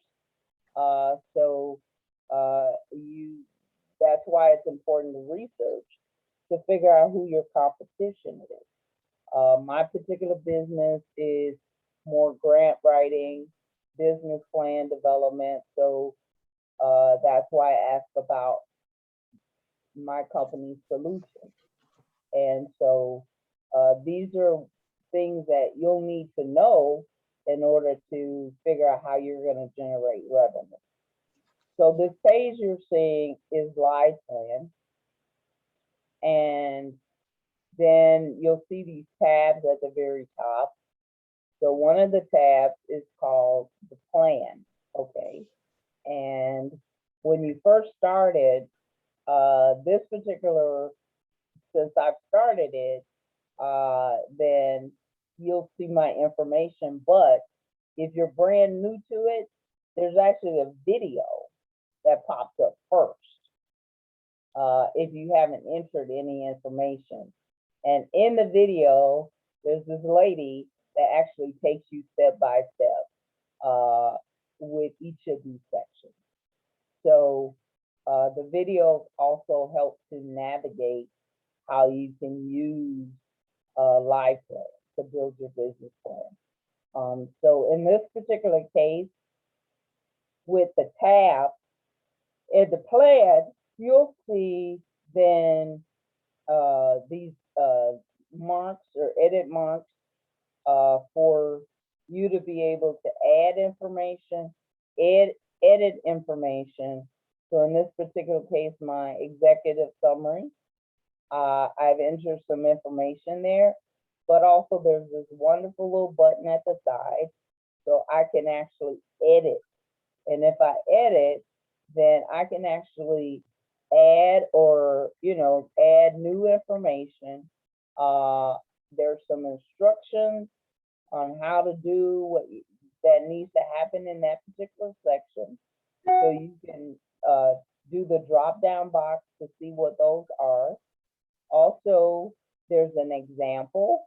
So that's why it's important to research to figure out who your competition is. My particular business is more grant writing, business plan development. So that's why I asked about my company's solution. And so these are things that you'll need to know in order to figure out how you're going to generate revenue. So this page you're seeing is Liveplan. And then you'll see these tabs at the very top. So one of the tabs is called the plan, okay? And when you first started, this particular, since I've started it, then you'll see my information. But if you're brand new to it, there's actually a video that pops up first if you haven't entered any information. And in the video, there's this lady that actually takes you step by step with each of these sections. So the video also helps to navigate how you can use Liveplan to build your business plan. So in this particular case, with the tab, in the plan, you'll see then these marks or edit marks for you to be able to add information, edit information. So in this particular case, my executive summary, I've entered some information there, but also there's this wonderful little button at the side, so I can actually edit. And if I edit, then I can actually add or, add new information. There's some instructions on how to do what that needs to happen in that particular section. So you can do the drop down box to see what those are. Also, there's an example.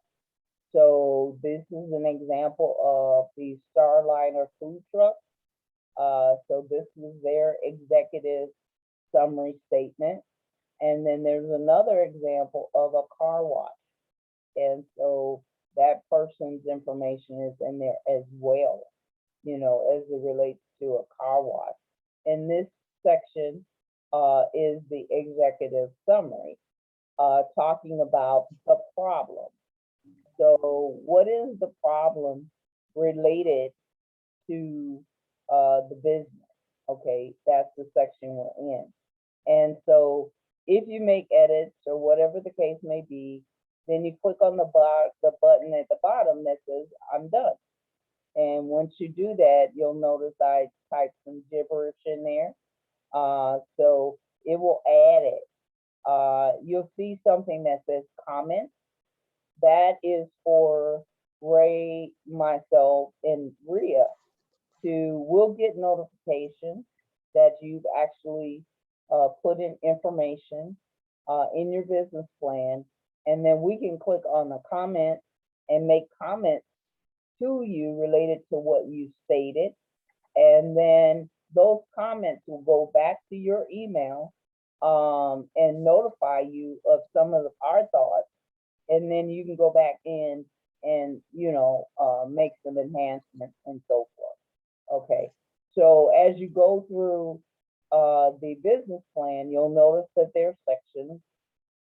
So this is an example of the Starliner food truck. So this is their executive summary statement. And then there's another example of a car wash. And so that person's information is in there as well, as it relates to a car wash. And this section is the executive summary, talking about the problem. So what is the problem related to the business? Okay, that's the section we're in. And so if you make edits or whatever the case may be, then you click on the button at the bottom that says I'm done. And once you do that, you'll notice I typed some gibberish in there. So it will add it. You'll see something that says comments. That is for Ray, myself, and Rhea we'll get notifications that you've actually put in information in your business plan, and then we can click on the comment and make comments to you related to what you stated, and then those comments will go back to your email and notify you of some of our thoughts, and then you can go back in and make some enhancements and so forth. Okay, so as you go through the business plan, you'll notice that there are sections.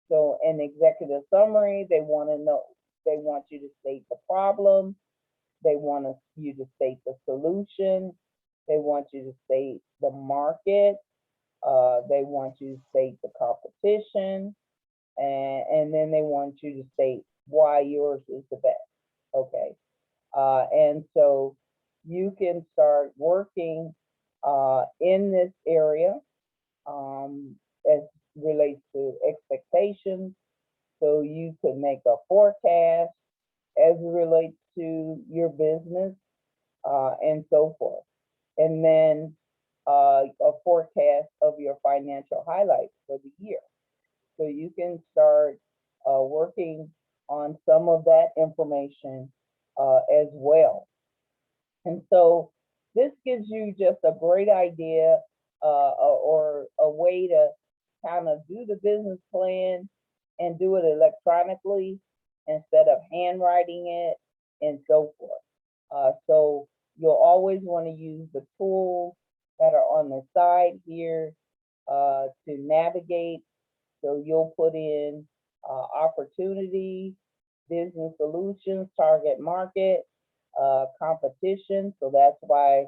So in executive summary, they want you to state the problem. They want you to state the solution. They want you to state the market. They want you to state the competition. And then they want you to state why yours is the best. Okay. And so you can start working in this area as relates to expectations. So you could make a forecast as it relates to your business and so forth. And then a forecast of your financial highlights for the year. So you can start working on some of that information as well. And so this gives you just a great idea or a way to kind of do the business plan and do it electronically instead of handwriting it and so forth. So you'll always want to use the tools that are on the side here to navigate. So you'll put in opportunity, business solutions, target market, competition. So that's why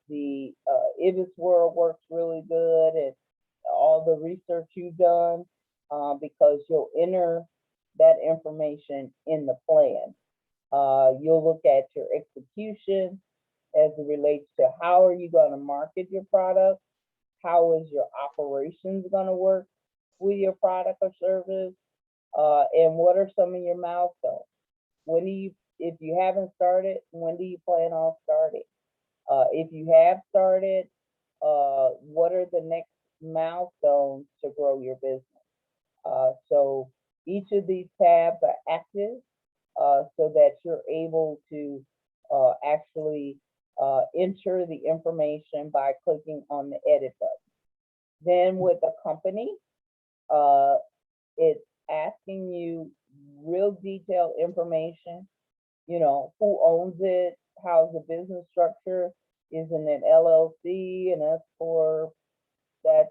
the IBIS world works really good, and all the research you've done, because you'll enter that information in the plan. You'll look at your execution as it relates to how are you going to market your product, how is your operations going to work with your product or service, and what are some of your milestones. When do you, if you haven't started, when do you plan on starting? If you have started, what are the next milestones to grow your business? So each of these tabs are active so that you're able to actually enter the information by clicking on the edit button. Then with the company, it's asking you real detailed information, you know, who owns it, how's the business structure, is it an LLC, an S corp, that,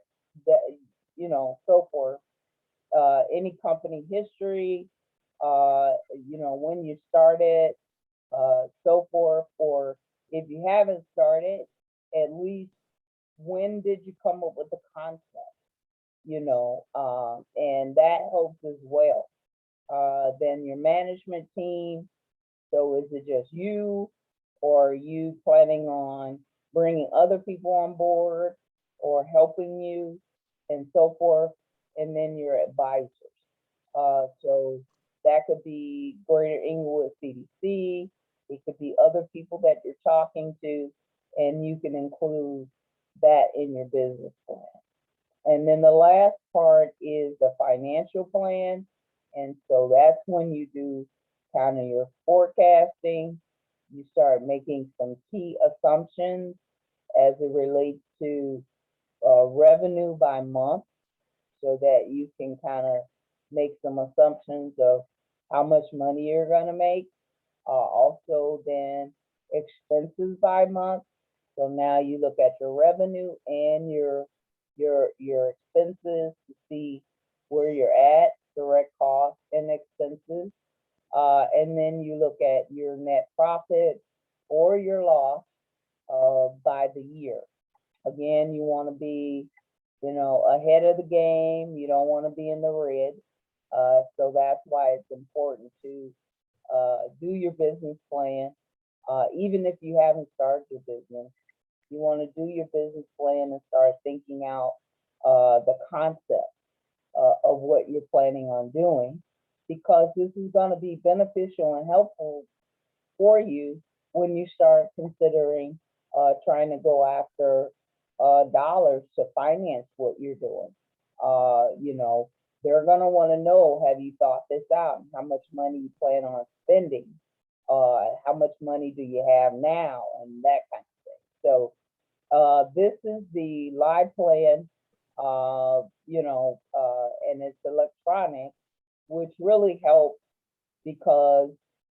you know, so forth. Any company history, you know, when you started, so forth. Or if you haven't started, at least when did you come up with the concept, you know, and that helps as well. Then your management team. So is it just you, or are you planning on bringing other people on board or helping you and so forth? And then your advisors. So that could be Greater Inglewood CDC. It could be other people that you're talking to, and you can include that in your business plan. And then the last part is the financial plan. And so that's when you do kind of your forecasting. You start making some key assumptions as it relates to revenue by month, so that you can kind of make some assumptions of how much money you're going to make. Also then expenses by month. So now you look at your revenue and your expenses to see where you're at, direct costs and expenses. And then you look at your net profit or your loss by the year. Again, you want to be, you know, ahead of the game. You don't want to be in the red. So that's why it's important to do your business plan. Even if you haven't started your business, you want to do your business plan and start thinking out the concept of what you're planning on doing, because this is going to be beneficial and helpful for you when you start considering trying to go after dollars to finance what you're doing. You know, they're going to want to know, have you thought this out? How much money you plan on spending? How much money do you have now? And that kind of thing. So this is the live plan, you know, and it's electronic, which really helps, because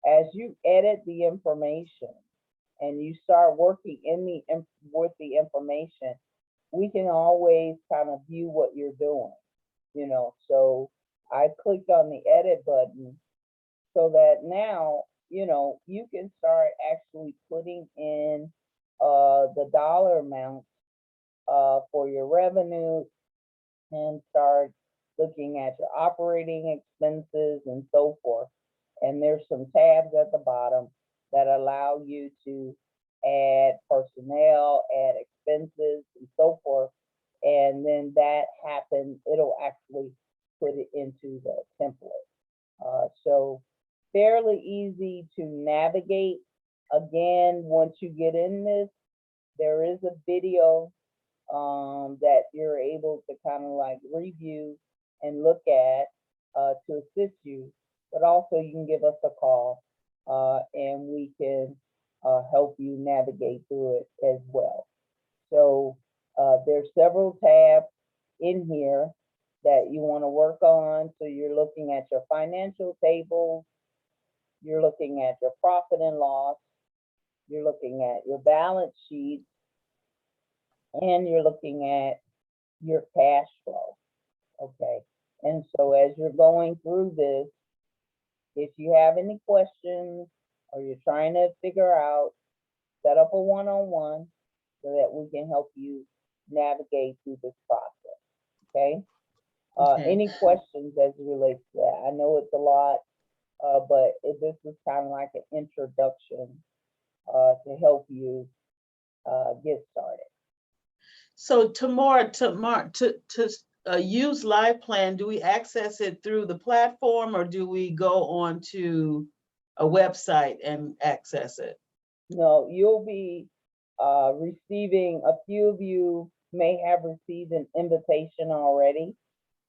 as you edit the information and you start working with the information, we can always kind of view what you're doing, you know. So I clicked on the edit button so that now, you know, you can start actually putting in the dollar amount for your revenue, and start looking at your operating expenses and so forth. And there's some tabs at the bottom that allow you to add personnel, add expenses, and so forth. And then that happens, it'll actually put it into the template. So fairly easy to navigate. Again, once you get in this, there is a video that you're able to kind of like review and look at to assist you, but also you can give us a call and we can help you navigate through it as well. So there's several tabs in here that you want to work on. So you're looking at your financial tables, you're looking at your profit and loss, you're looking at your balance sheet, and you're looking at your cash flow. Okay. And so as you're going through this, if you have any questions or you're trying to figure out, set up a one-on-one so that we can help you navigate through this process. Okay. Okay. Any questions as it relates to that? I know it's a lot, but this is kind of like an introduction to help you get started. So tomorrow, to use Liveplan, do we access it through the platform or do we go on to a website and access it? No, you'll be receiving, a few of you may have received an invitation already.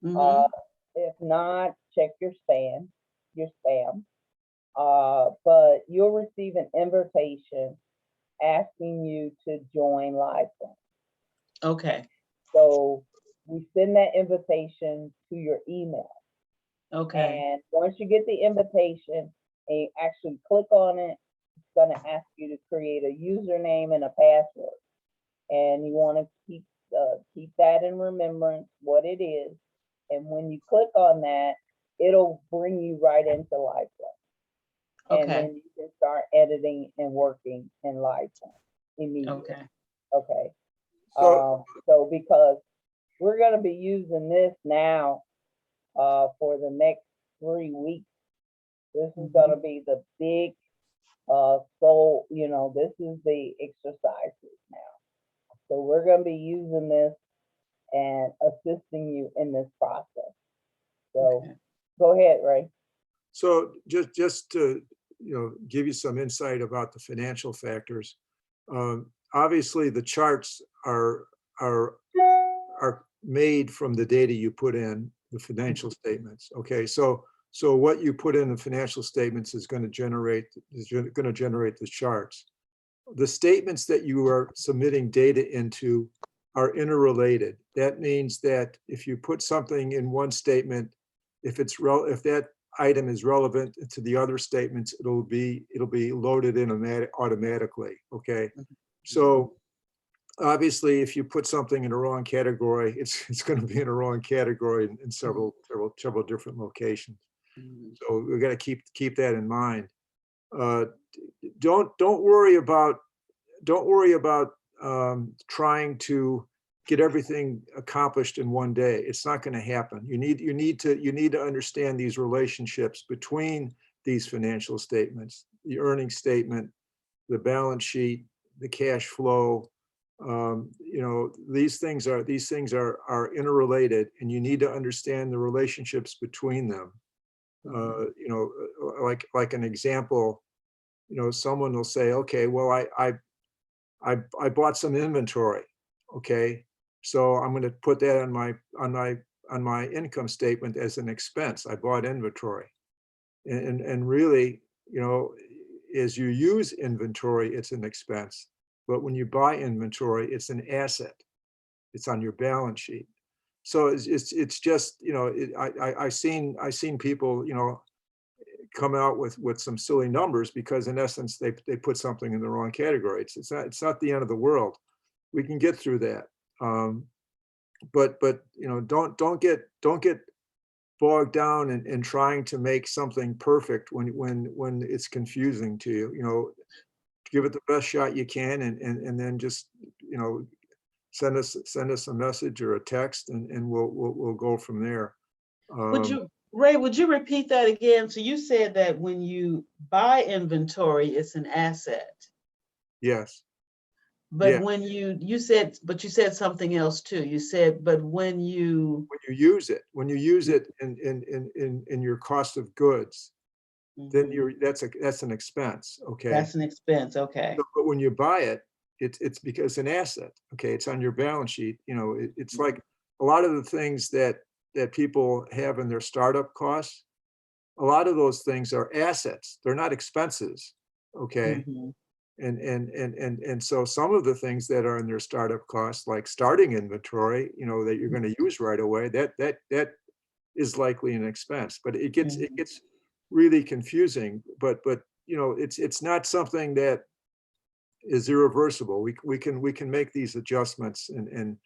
Mhm. If not, check your spam. But you'll receive an invitation asking you to join Liveplan. Okay, So we send that invitation to your email. okay, And once you get the invitation and you actually click on it, it's gonna ask you to create a username and a password. And you wanna keep that in remembrance, what it is. And when you click on that, it'll bring you right into Liveplan. And okay, then you can start editing and working in Liveplan immediately. okay. Okay. So, So because we're gonna be using this now for the next 3 weeks. This is gonna be the big soul, this is the exercises now. So we're gonna be using this and assisting you in this process. So Okay. go ahead, Ray. so just to, give you some insight about the financial factors. Obviously, the charts are made from the data you put in the financial statements. Okay, so what you put in the financial statements is going to generate the charts. The statements that you are submitting data into are interrelated. That means that if you put something in one statement, if that item is relevant to the other statements, it'll be loaded in automatically. Okay, so obviously, if you put something in the wrong category, it's going to be in the wrong category in several different locations. So we got to keep that in mind. Don't worry about trying to get everything accomplished in one day. It's not going to happen. You need to understand these relationships between these financial statements, the earnings statement, the balance sheet, the cash flow. These things are interrelated, and you need to understand the relationships between them. Like an example, someone will say, okay, well, I bought some inventory. Okay, so I'm going to put that on my income statement as an expense. I bought inventory, and really, as you use inventory, it's an expense. But when you buy inventory, it's an asset. It's on your balance sheet. So it's just, I've seen people, come out with some silly numbers because in essence they put something in the wrong category. It's not the end of the world. We can get through that. But don't get bogged down in trying to make something perfect when it's confusing to you. Give it the best shot you can, and then just send us a message or a text, and we'll go from there. Ray, would you repeat that again? So you said that when you buy inventory, it's an asset. Yes. But Yeah. when you said something else too. You said, but when you use it in your cost of goods, then that's an expense. Okay. That's an expense. Okay. But when you buy it, it's because it's an asset. Okay, it's on your balance sheet. It's like a lot of the things that people have in their startup costs. a lot of those things are assets. They're not expenses. Okay. Mhm. And so some of the things that are in their startup costs, like starting inventory, you know, that you're going to use right away, that is likely an expense, but it gets really confusing. But you know, it's not something that is irreversible. We can make these adjustments and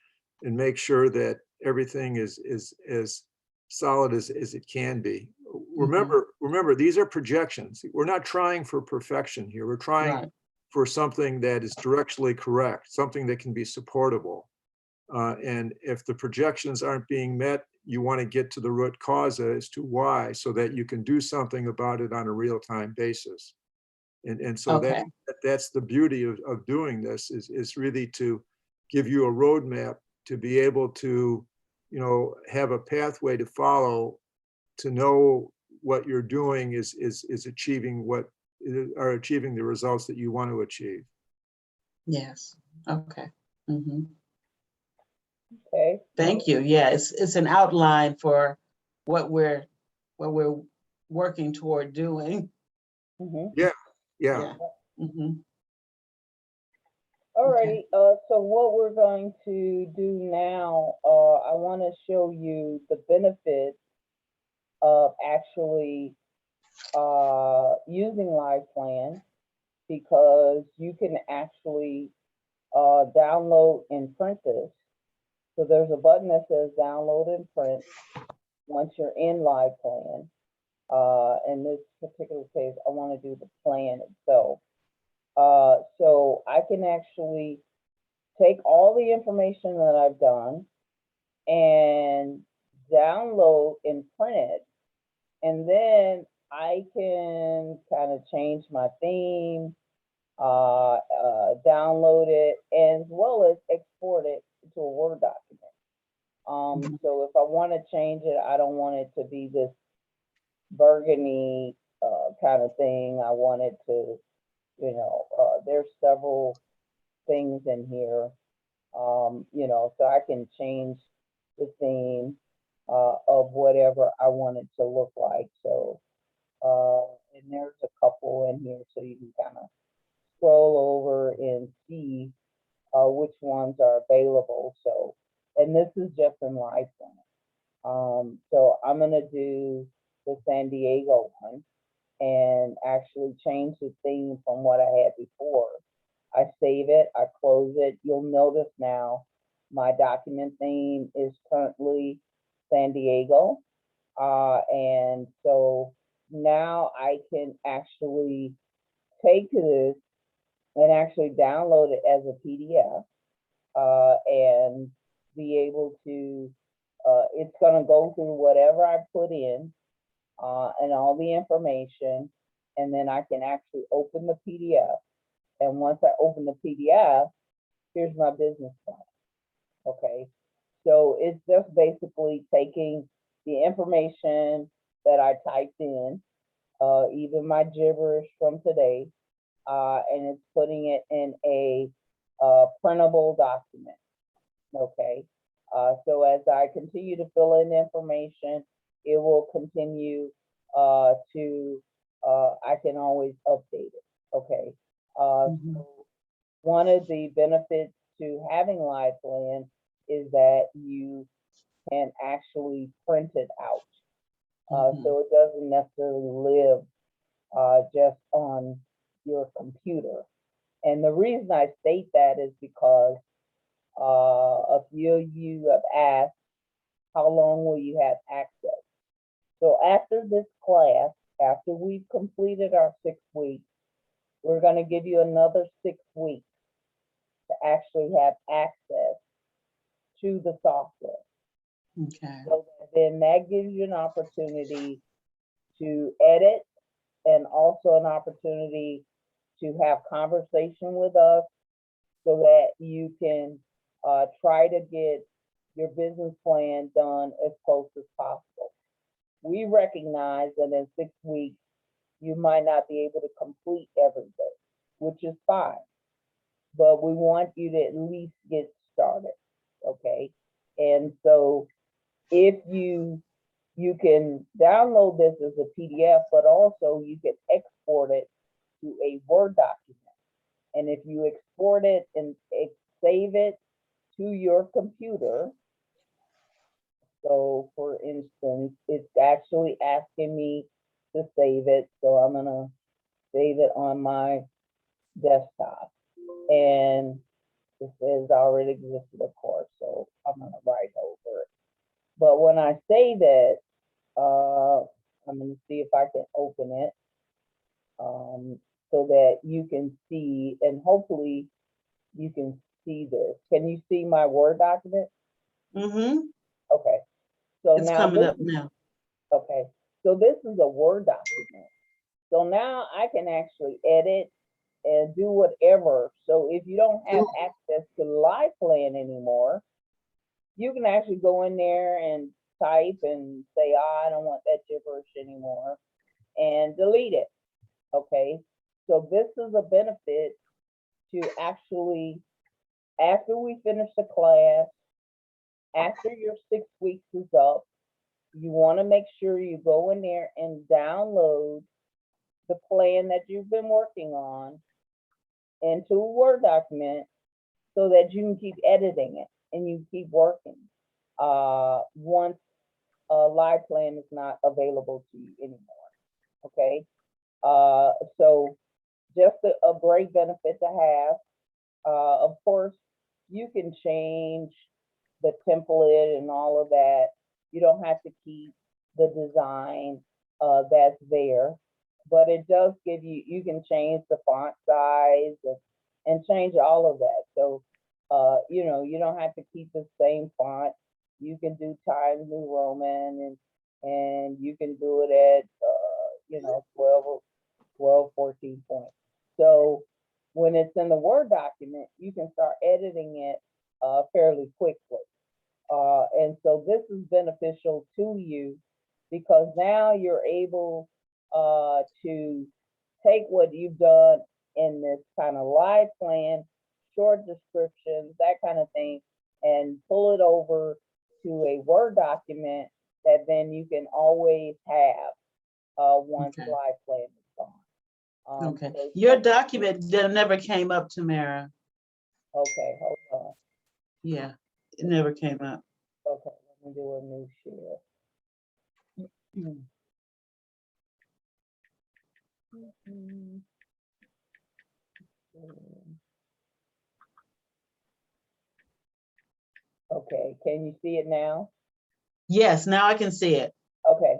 make sure that everything is as solid as it can be. Remember, these are projections. We're not trying for perfection here. We're trying Right. for something that is directionally correct, something that can be supportable. And if the projections aren't being met, you want to get to the root cause as to why, so that you can do something about it on a real-time basis. And so Okay. that's the beauty of doing this, is really to give you a roadmap to be able to, you know, have a pathway to follow, to know what you're doing is achieving achieving the results that you want to achieve. Yes. Okay. Mhm. Okay. Thank you. Yeah, it's an outline for what we're working toward doing. Mhm. Yeah. Yeah. Mhm. Alrighty, so what we're going to do now, I want to show you the benefits of actually using Liveplan, because you can actually download and print this. So there's a button that says download and print once you're in Liveplan. In this particular case, I want to do the plan itself. So I can actually take all the information that I've done and download and print it. And then I can kind of change my theme, download it, as well as export it to a Word document. So if I want to change it, I don't want it to be this burgundy kind of thing. I want it to, you know, there's several things in here, you know, so I can change the theme of whatever I want it to look like. So, and there's a couple in here, so you can kind of scroll over and see which ones are available. So, and this is just in Liveplan. So I'm gonna do the San Diego one and actually change the theme from what I had before. I save it, I close it. You'll notice now my document theme is currently San Diego. And so now I can actually take this and actually download it as a PDF and be able to, it's gonna go through whatever I put in and all the information, and then I can actually open the PDF. And once I open the PDF, here's my business plan. Okay, so it's just basically taking the information that I typed in, even my gibberish from today, and it's putting it in a printable document. Okay, so as I continue to fill in information, it will continue to, I can always update it. Okay, so one of the benefits to having Liveplan is that you can actually print it out. So it doesn't necessarily live just on your computer. And the reason I state that is because a few of you have asked, how long will you have access? So after this class, after we've completed our 6 weeks, we're going to give you another 6 weeks to actually have access to the software. Okay. So then that gives you an opportunity to edit, and also an opportunity to have conversation with us, so that you can try to get your business plan done as close as possible. We recognize that in 6 weeks, you might not be able to complete everything, which is fine, but we want you to at least get started, okay? And so if you you can download this as a PDF, but also you can export it to a Word document. And if you export it and save it to your computer, so for instance, it's actually asking me to save it. So I'm gonna save it on my desktop. And it says already existed, of course, so I'm gonna write over it. But when I save it, I'm gonna see if I can open it so that you can see, and hopefully you can see this. Can you see my Word document? Mm-hmm. Okay. So It's now coming this, up now. okay. So this is a Word document. So now I can actually edit and do whatever. So if you don't have access to Liveplan anymore, you can actually go in there and type and say, oh, I don't want that gibberish anymore, and delete it. Okay. So this is a benefit to actually, after we finish the class, after your 6 weeks is up, you want to make sure you go in there and download the plan that you've been working on into a Word document so that you can keep editing it and you keep working once Liveplan is not available to you anymore. Okay. So just a great benefit to have. Of course, you can change the template and all of that. You don't have to keep the design that's there, but it does give you, you can change the font size and change all of that. So, you know, you don't have to keep the same font. You can do Times New Roman and you can do it at, you know, 12, 14 points. So when it's in the Word document, you can start editing it fairly quickly. And so this is beneficial to you because now you're able to take what you've done in this kind of Liveplan, short descriptions, that kind of thing, and pull it over to a Word document that then you can always have once Okay. Liveplan is gone. Okay. So Your document that never came up, Tamara. okay, hold on. Yeah, it never came up. Okay, let me do a new share. Okay, can you see it now? Yes, now I can see it. Okay,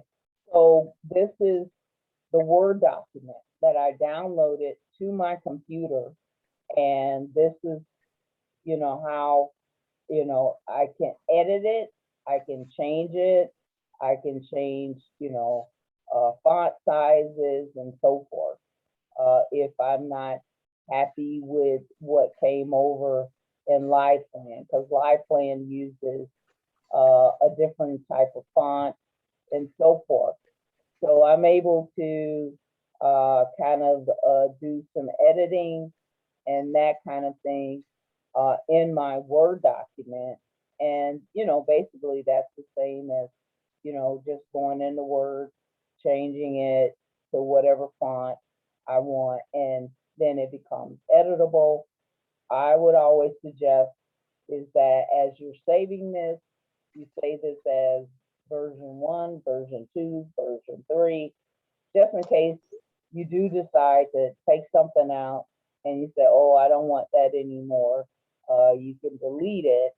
so this is the Word document that I downloaded to my computer. And this is, you know, how, you know, I can edit it, I can change it, I can change, you know, font sizes and so forth. If I'm not happy with what came over in Liveplan, because Liveplan uses a different type of font and so forth. So I'm able to kind of do some editing and that kind of thing in my Word document. And, you know, basically that's the same as, you know, just going into Word, changing it to whatever font I want, and then it becomes editable. I would always suggest is that as you're saving this, you save this as version 1, version 2, version 3, just in case you do decide to take something out and you say, oh, I don't want that anymore. You can delete it,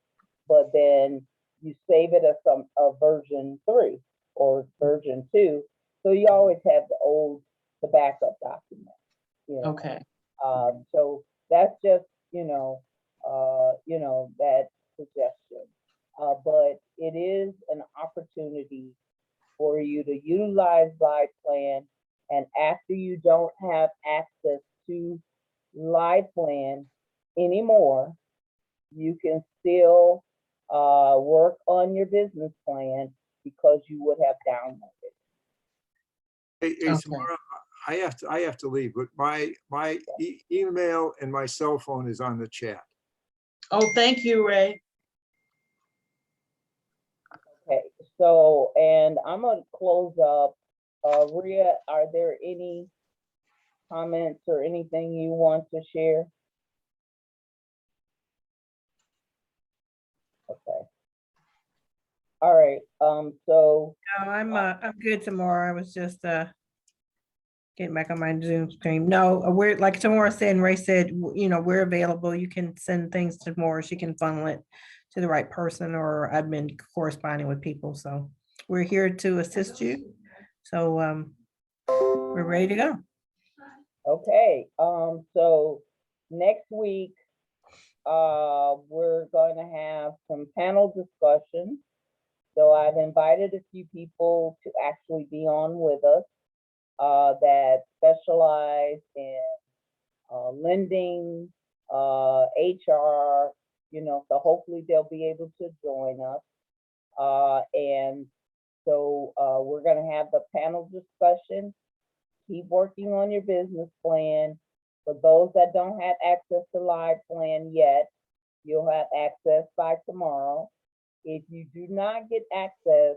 but then you save it as a version 3 or version 2. So you always have the backup document. You know? Okay. So that's just, that suggestion. But it is an opportunity for you to utilize Liveplan, and after you don't have access to Liveplan anymore, you can still work on your business plan because you would have downloaded. Hey, Okay. Samara, I have to leave, but my email and my cell phone is on the chat. Oh, thank you, Ray. Okay, So, and I'm gonna close up. Rhea, are there any comments or anything you want to share? Okay. All right, so, No, I'm good tomorrow. I was just, getting back on my Zoom screen. No, we're, like Tamora said, and Ray said, you know, we're available. You can send things to Tamora. She can funnel it to the right person, or I've been corresponding with people. So we're here to assist you. So, we're ready to go. okay, so next week, we're going to have some panel discussions. So I've invited a few people to actually be on with us that specialize in lending, HR, you know, so hopefully they'll be able to join us. And so we're gonna have the panel discussion. Keep working on your business plan. For those that don't have access to Liveplan yet, you'll have access by tomorrow. If you do not get access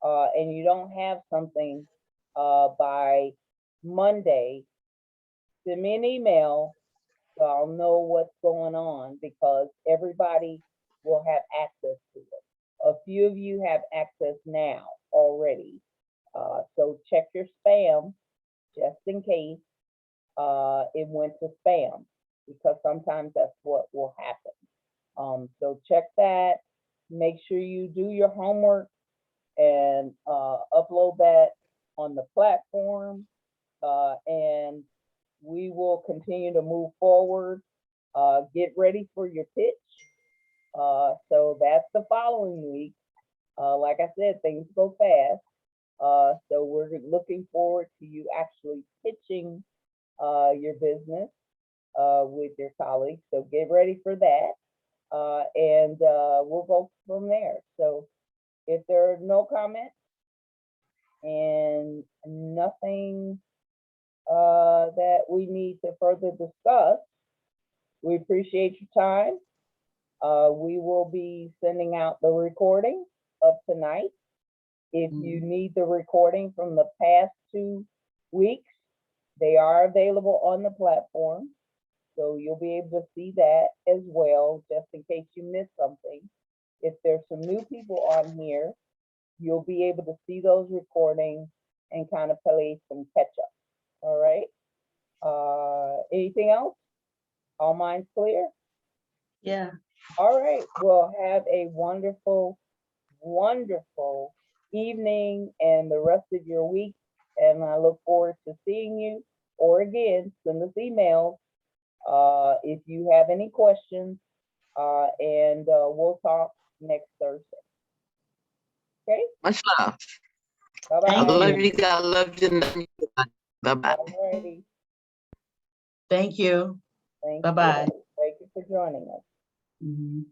and you don't have something by Monday, send me an email so I'll know what's going on, because everybody will have access to it. A few of you have access now already. So check your spam just in case it went to spam, because sometimes that's what will happen. So check that. Make sure you do your homework and upload that on the platform, and we will continue to move forward. Get ready for your pitch. So that's the following week. Like I said, things go fast. So we're looking forward to you actually pitching your business with your colleagues. So get ready for that. And we'll go from there. So if there are no comments and nothing that we need to further discuss, we appreciate your time. We will be sending out the recording of tonight. If you need the recording from the past 2 weeks, they are available on the platform. So you'll be able to see that as well, just in case you missed something. If there's some new people on here, you'll be able to see those recordings and kind of play some catch up. All right. Anything else? All minds clear? Yeah. All right. Well, have a wonderful, wonderful evening and the rest of your week. And I look forward to seeing you. Or again, send us emails if you have any questions. And we'll talk next Thursday. Okay. Much love. Bye bye. I Thank love you. you guys. I love you. Bye-bye. All righty. Thank you. Thank you. Bye-bye. Thank you for joining us. Mhm.